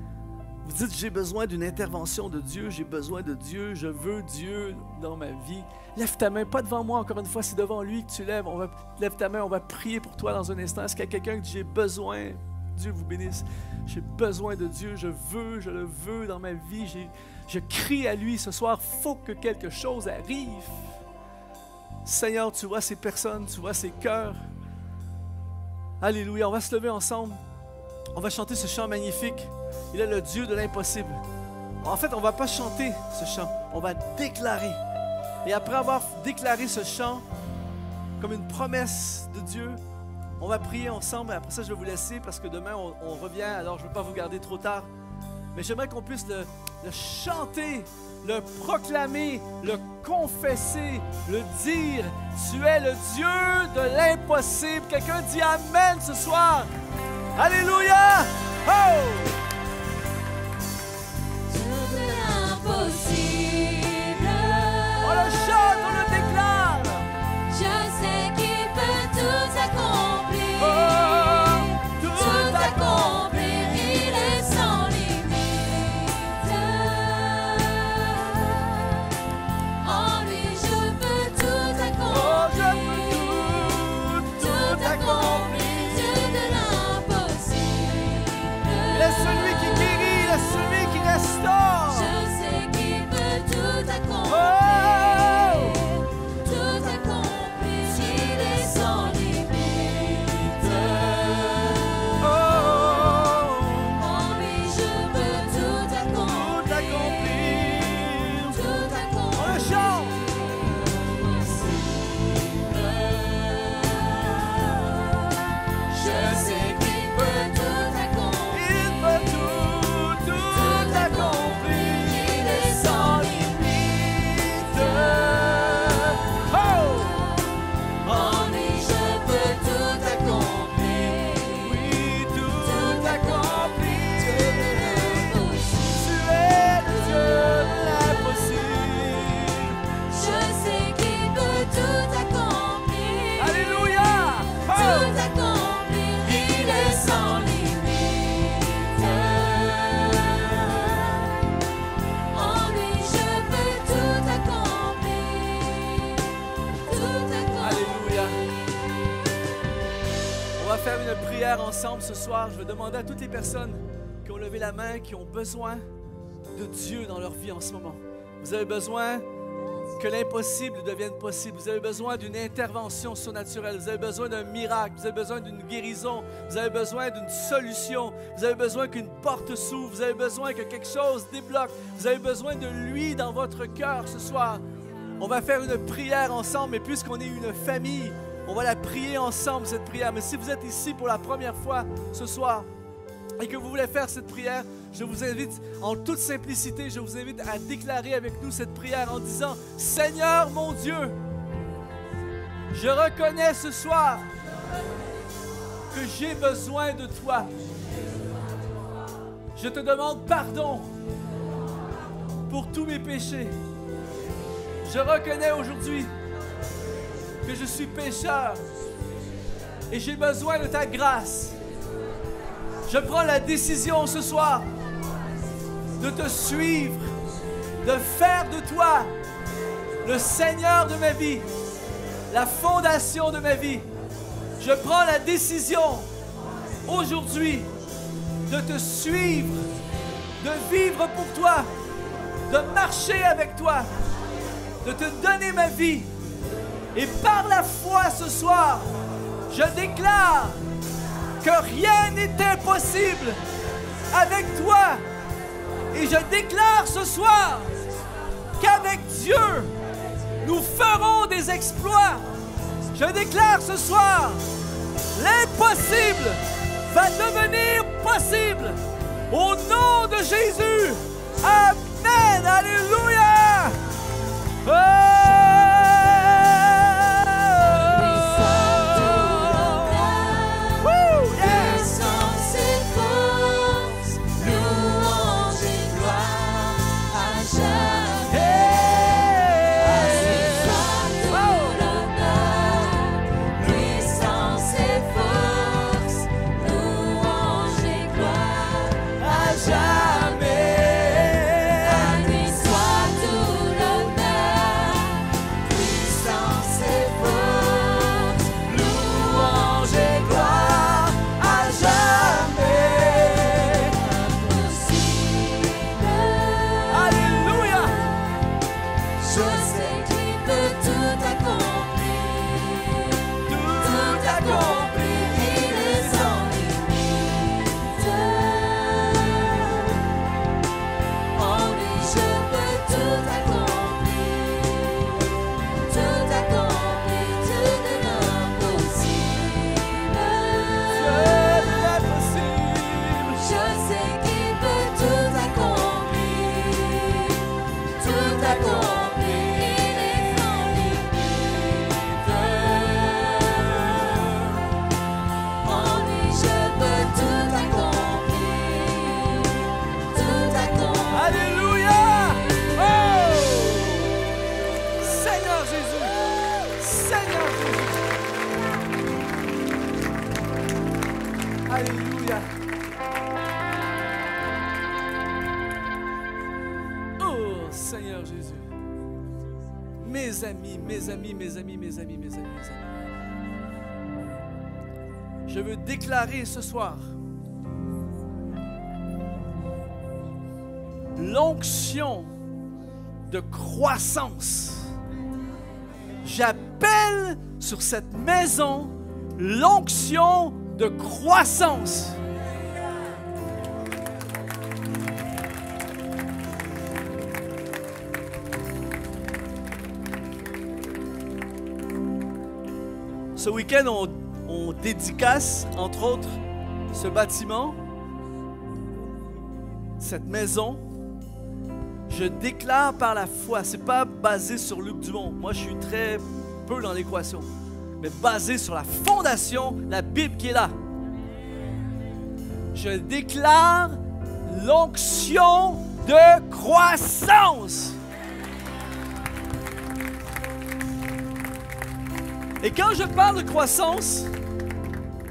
vous dites, j'ai besoin d'une intervention de Dieu, j'ai besoin de Dieu, je veux Dieu dans ma vie. Lève ta main, pas devant moi, encore une fois, c'est devant lui que tu lèves. Lève ta main, on va prier pour toi dans un instant. Est-ce qu'il y a quelqu'un qui dit, j'ai besoin Dieu vous bénisse. J'ai besoin de Dieu, je le veux dans ma vie. Je crie à lui ce soir, il faut que quelque chose arrive. Seigneur, tu vois ces personnes, tu vois ces cœurs. Alléluia, on va se lever ensemble. On va chanter ce chant magnifique. Il est le Dieu de l'impossible. En fait, on ne va pas chanter ce chant, on va déclarer. Et après avoir déclaré ce chant comme une promesse de Dieu, on va prier ensemble. Après ça, je vais vous laisser parce que demain, on revient. Alors, je ne veux pas vous garder trop tard. Mais j'aimerais qu'on puisse le chanter, le proclamer, le confesser, le dire. Tu es le Dieu de l'impossible. Quelqu'un dit Amen ce soir. Alléluia! Oh! Dieu de l'impossible. On le chante, on le déclare. Je sais qu'il peut tout accomplir. Oh, Tout accomplir. Il est sans limite. En lui, je peux tout oh, je accomplir. peux tout accomplir. Dieu de l'impossible. Il est celui qui guérit, il est celui qui restaure. Je sais qu'il peut tout accomplir. Oh! Tout accomplir. Il est sans limite. Oh! En lui, je peux tout Tout accomplir. accomplir. Tout accomplir. On le chante. Je sais qu'il peut tout accomplir. Il peut tout accomplir. Il est sans limite. Oh! En lui, je peux tout accomplir. Oui, tout accomplir. Impossible. Tu es le Dieu de l'impossible. Je sais qu'il peut tout accomplir. Alléluia! Tout Oh! accomplir, il est sans limite. En lui, je peux tout accomplir. Tout accomplir. Alléluia. On va faire une prière ensemble ce soir. Je vais demander à toutes les personnes qui ont levé la main, qui ont besoin de Dieu dans leur vie en ce moment. Vous avez besoin que l'impossible devienne possible. Vous avez besoin d'une intervention surnaturelle. Vous avez besoin d'un miracle. Vous avez besoin d'une guérison. Vous avez besoin d'une solution. Vous avez besoin qu'une porte s'ouvre. Vous avez besoin que quelque chose débloque. Vous avez besoin de lui dans votre cœur ce soir. On va faire une prière ensemble, mais puisqu'on est une famille, on va la prier ensemble, cette prière. Mais si vous êtes ici pour la première fois ce soir et que vous voulez faire cette prière, je vous invite, en toute simplicité, je vous invite à déclarer avec nous cette prière en disant « Seigneur mon Dieu, je reconnais ce soir que j'ai besoin de toi. Je te demande pardon pour tous mes péchés. Je reconnais aujourd'hui que je suis pécheur et j'ai besoin de ta grâce. Je prends la décision ce soir de te suivre, de faire de toi le Seigneur de ma vie, la fondation de ma vie. Je prends la décision aujourd'hui de te suivre, de vivre pour toi, de marcher avec toi, de te donner ma vie. Et par la foi ce soir, je déclare que rien n'est impossible avec toi. Et je déclare ce soir qu'avec Dieu, nous ferons des exploits. Je déclare ce soir, l'impossible va devenir possible. Au nom de Jésus. Amen. Alléluia. Puissance et force, louange et gloire à jamais. À toi tout l'honneur. Puissance et force, louange et gloire à jamais. Seigneur Jésus. Mes amis, mes amis, mes amis, mes amis, mes amis, mes amis. Je veux déclarer ce soir l'onction de croissance. J'appelle sur cette maison l'onction de croissance. Ce week-end, on dédicace, entre autres, ce bâtiment, cette maison. Je déclare par la foi, c'est pas basé sur Luc Dumont. Moi, je suis très peu dans l'équation, mais basé sur la fondation, la Bible qui est là. Je déclare l'onction de croissance. Et quand je parle de croissance,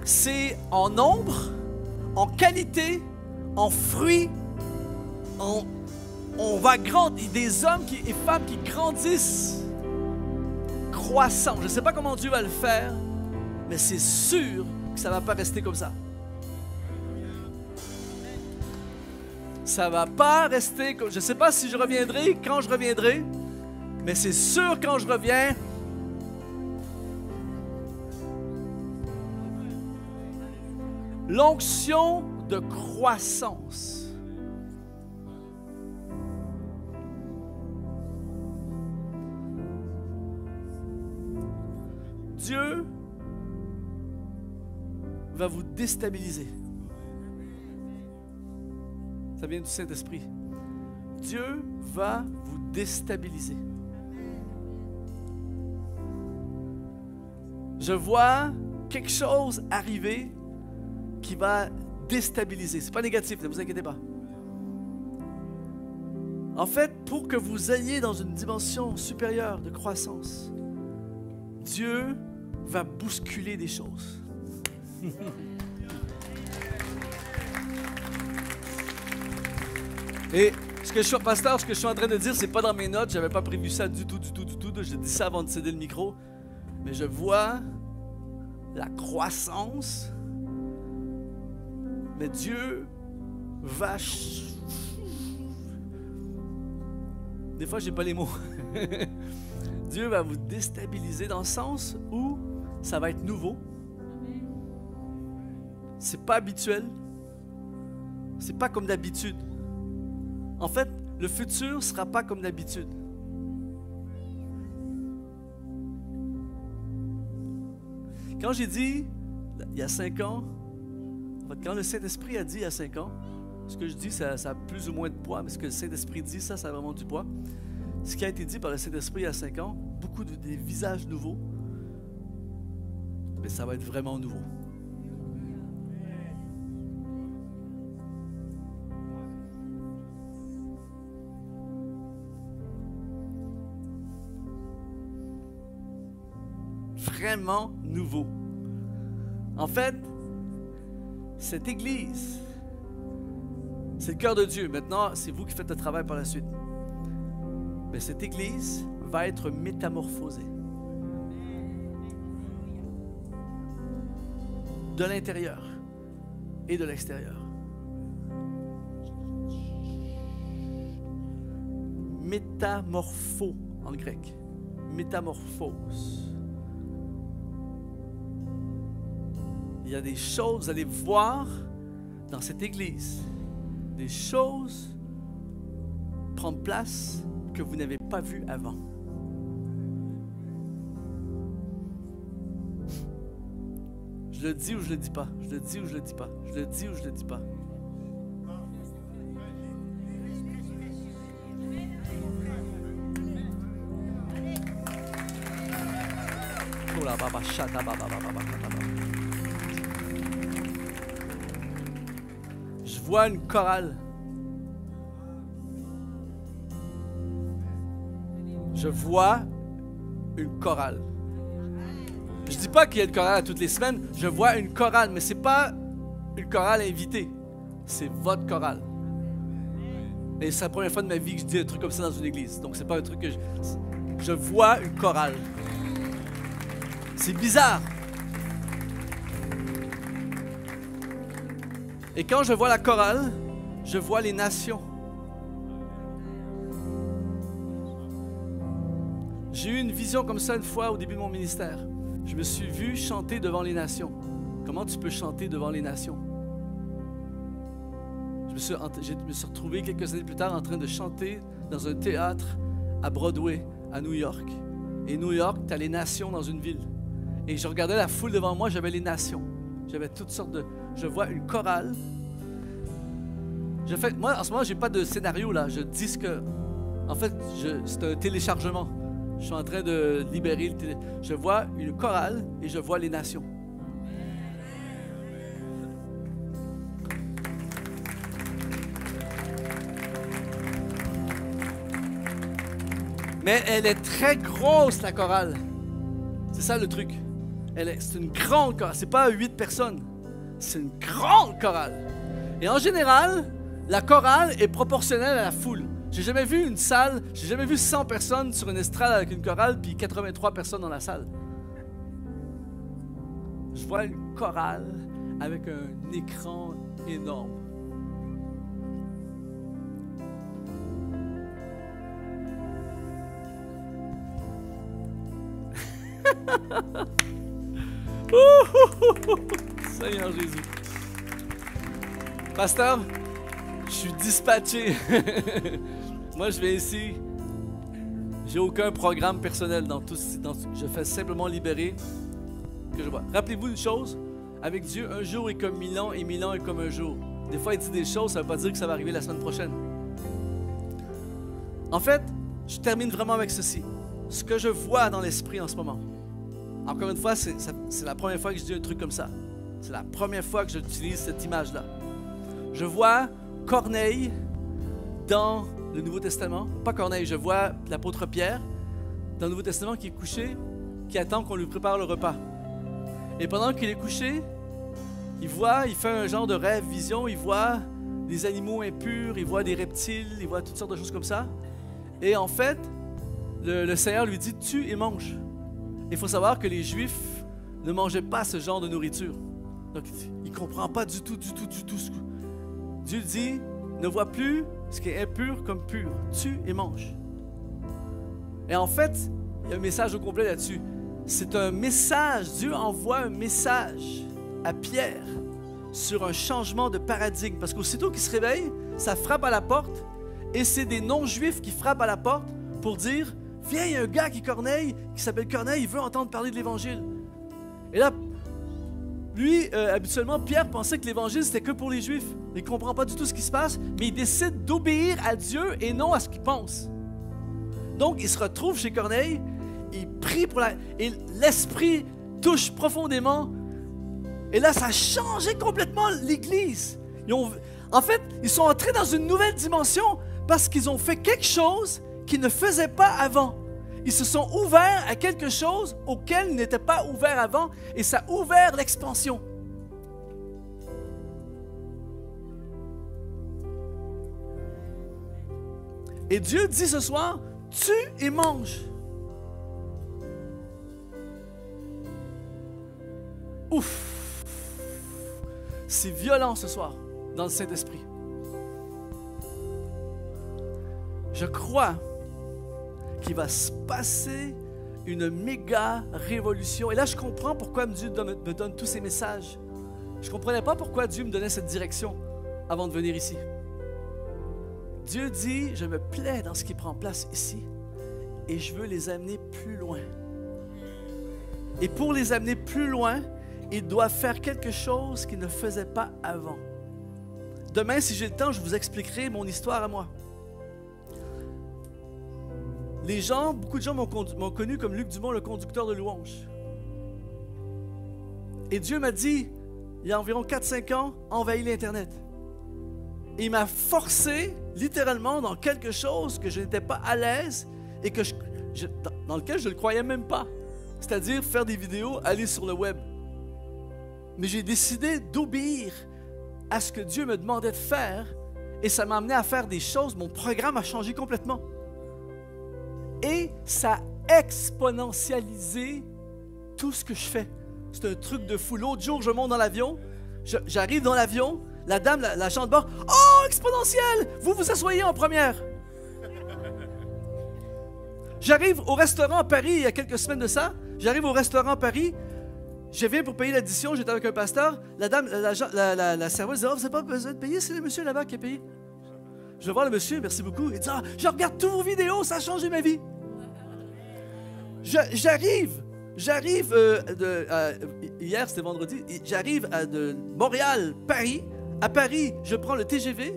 c'est en nombre, en qualité, en fruits, on va grandir, des hommes et femmes qui grandissent croissants. Je ne sais pas comment Dieu va le faire, mais c'est sûr que ça ne va pas rester comme ça. Ça ne va pas rester comme... Je ne sais pas si je reviendrai, quand je reviendrai, mais c'est sûr quand je reviens... L'onction de croissance. Dieu va vous déstabiliser. Ça vient du Saint-Esprit. Dieu va vous déstabiliser. Je vois quelque chose arriver qui va déstabiliser. Ce n'est pas négatif, ne vous inquiétez pas. En fait, pour que vous ayez dans une dimension supérieure de croissance, Dieu va bousculer des choses. Et ce que je suis en train de dire, c'est pas dans mes notes, j'avais pas prévu ça du tout. J'ai dit ça avant de céder le micro. Mais je vois la croissance. Mais Dieu va... Des fois, je n'ai pas les mots. Dieu va vous déstabiliser dans le sens où ça va être nouveau. C'est pas habituel. C'est pas comme d'habitude. En fait, le futur ne sera pas comme d'habitude. Quand j'ai dit, il y a 5 ans, en fait, quand le Saint-Esprit a dit il y a 5 ans, ce que je dis, ça a plus ou moins de poids, mais ce que le Saint-Esprit dit, ça a vraiment du poids. Ce qui a été dit par le Saint-Esprit il y a 5 ans, beaucoup des visages nouveaux, mais ça va être vraiment nouveau. Vraiment nouveau. En fait, cette Église, c'est le cœur de Dieu. Maintenant, c'est vous qui faites le travail par la suite. Mais cette Église va être métamorphosée. De l'intérieur et de l'extérieur. Métamorpho en grec. Métamorphose. Il y a des choses, vous allez voir dans cette Église, des choses prendre place que vous n'avez pas vues avant. Je le dis ou je le dis pas? Je le dis ou je le dis pas? Je le dis ou je le dis pas? Oh la baba chata baba baba baba. Je vois une chorale. Je vois une chorale. Je dis pas qu'il y a une chorale à toutes les semaines. Je vois une chorale, mais c'est pas une chorale invitée. C'est votre chorale. Et c'est la première fois de ma vie que je dis un truc comme ça dans une église. Donc c'est pas un truc que je vois une chorale. C'est bizarre. Et quand je vois la chorale, je vois les nations. J'ai eu une vision comme ça une fois au début de mon ministère. Je me suis vu chanter devant les nations. Comment tu peux chanter devant les nations? Je me suis retrouvé quelques années plus tard en train de chanter dans un théâtre à Broadway, à New York. Et New York, tu as les nations dans une ville. Et je regardais la foule devant moi, j'avais les nations. J'avais toutes sortes de... Je vois une chorale. Moi, en ce moment, je n'ai pas de scénario, là. Je dis ce que... En fait, c'est un téléchargement. Je suis en train de libérer le télé... Je vois une chorale et je vois les nations. Mais elle est très grosse, la chorale. C'est ça le truc. C'est une grande chorale. C'est pas 8 personnes. C'est une grande chorale. Et en général, la chorale est proportionnelle à la foule. J'ai jamais vu une salle, j'ai jamais vu 100 personnes sur une estrade avec une chorale, puis 83 personnes dans la salle. Je vois une chorale avec un écran énorme. Seigneur Jésus. Pasteur, je suis dispatché. Moi, je vais ici. J'ai aucun programme personnel dans tout. Je fais simplement libérer ce que je vois. Rappelez-vous une chose. Avec Dieu, un jour est comme 1000 ans et 1000 ans est comme un jour. Des fois, il dit des choses, ça ne veut pas dire que ça va arriver la semaine prochaine. En fait, je termine vraiment avec ceci. Ce que je vois dans l'esprit en ce moment. Encore une fois, c'est la première fois que je dis un truc comme ça. C'est la première fois que j'utilise cette image-là. Je vois Corneille dans le Nouveau Testament. Pas Corneille, je vois l'apôtre Pierre dans le Nouveau Testament qui est couché, qui attend qu'on lui prépare le repas. Et pendant qu'il est couché, il fait un genre de rêve, vision, il voit des animaux impurs, il voit des reptiles, il voit toutes sortes de choses comme ça. Et en fait, le Seigneur lui dit « tue et mange ». Il faut savoir que les Juifs ne mangeaient pas ce genre de nourriture. Donc, il ne comprend pas du tout. Dieu dit, ne vois plus ce qui est impur comme pur. Tue et mange. Et en fait, il y a un message au complet là-dessus. C'est un message, Dieu envoie un message à Pierre sur un changement de paradigme. Parce qu'aussitôt qu'il se réveille, ça frappe à la porte et c'est des non-juifs qui frappent à la porte pour dire, viens, il y a un gars qui s'appelle Corneille, il veut entendre parler de l'Évangile. Et là, lui, habituellement, Pierre pensait que l'Évangile, c'était que pour les Juifs. Il ne comprend pas du tout ce qui se passe, mais il décide d'obéir à Dieu et non à ce qu'il pense. Donc, il se retrouve chez Corneille, il prie et l'Esprit touche profondément. Et là, ça a changé complètement l'Église. En fait, ils sont entrés dans une nouvelle dimension parce qu'ils ont fait quelque chose qu'ils ne faisaient pas avant. Ils se sont ouverts à quelque chose auquel ils n'étaient pas ouverts avant et ça a ouvert l'expansion. Et Dieu dit ce soir, tue et mange. Ouf! C'est violent ce soir dans le Saint-Esprit. Je crois qu'il va se passer une méga révolution. Et là, je comprends pourquoi Dieu me donne tous ces messages. Je ne comprenais pas pourquoi Dieu me donnait cette direction avant de venir ici. Dieu dit, je me plais dans ce qui prend place ici et je veux les amener plus loin. Et pour les amener plus loin, ils doivent faire quelque chose qu'ils ne faisaient pas avant. Demain, si j'ai le temps, je vous expliquerai mon histoire à moi. Beaucoup de gens m'ont connu comme Luc Dumont, le conducteur de louanges. Et Dieu m'a dit, il y a environ 4-5 ans, envahis l'Internet. Et il m'a forcé, littéralement, dans quelque chose que je n'étais pas à l'aise et dans lequel je ne le croyais même pas. C'est-à-dire faire des vidéos, aller sur le web. Mais j'ai décidé d'obéir à ce que Dieu me demandait de faire Et ça m'a amené à faire des choses. Mon programme a changé complètement. Et ça a exponentialisé tout ce que je fais. C'est un truc de fou. L'autre jour, je monte dans l'avion. J'arrive dans l'avion. La dame, l'agent de bord, « Oh, exponentiel! Vous vous asseyez en première. » J'arrive au restaurant à Paris il y a quelques semaines de ça. J'arrive au restaurant à Paris. Je viens pour payer l'addition. J'étais avec un pasteur. La dame, la serveuse dit, « Oh, vous n'avez pas besoin de payer, c'est le monsieur là-bas qui a payé. » Je vais voir le monsieur, merci beaucoup. Il dit, « Ah, je regarde tous vos vidéos, ça a changé ma vie. » J'arrive hier, c'était vendredi, j'arrive de Montréal, Paris. À Paris, je prends le TGV.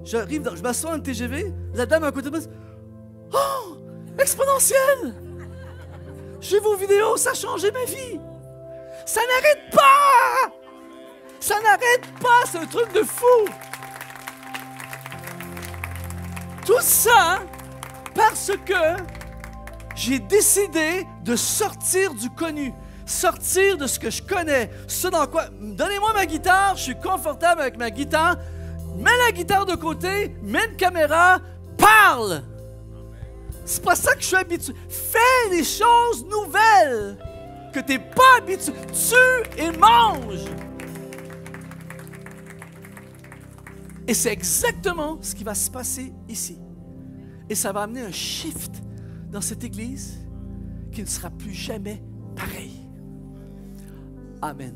Je m'assois dans le TGV. La dame à côté de moi dit, « Oh, exponentiel! J'ai vos vidéos, ça a changé ma vie. » Ça n'arrête pas! Ça n'arrête pas, c'est un truc de fou! Tout ça parce que j'ai décidé de sortir du connu, sortir de ce que je connais, ce dans quoi... Donnez-moi ma guitare, je suis confortable avec ma guitare, mets la guitare de côté, mets une caméra, parle! C'est pas ça que je suis habitué. Fais des choses nouvelles que tu n'es pas habitué. Tue et mange! Et c'est exactement ce qui va se passer ici. Et ça va amener un shift dans cette Église qui ne sera plus jamais pareil. Amen.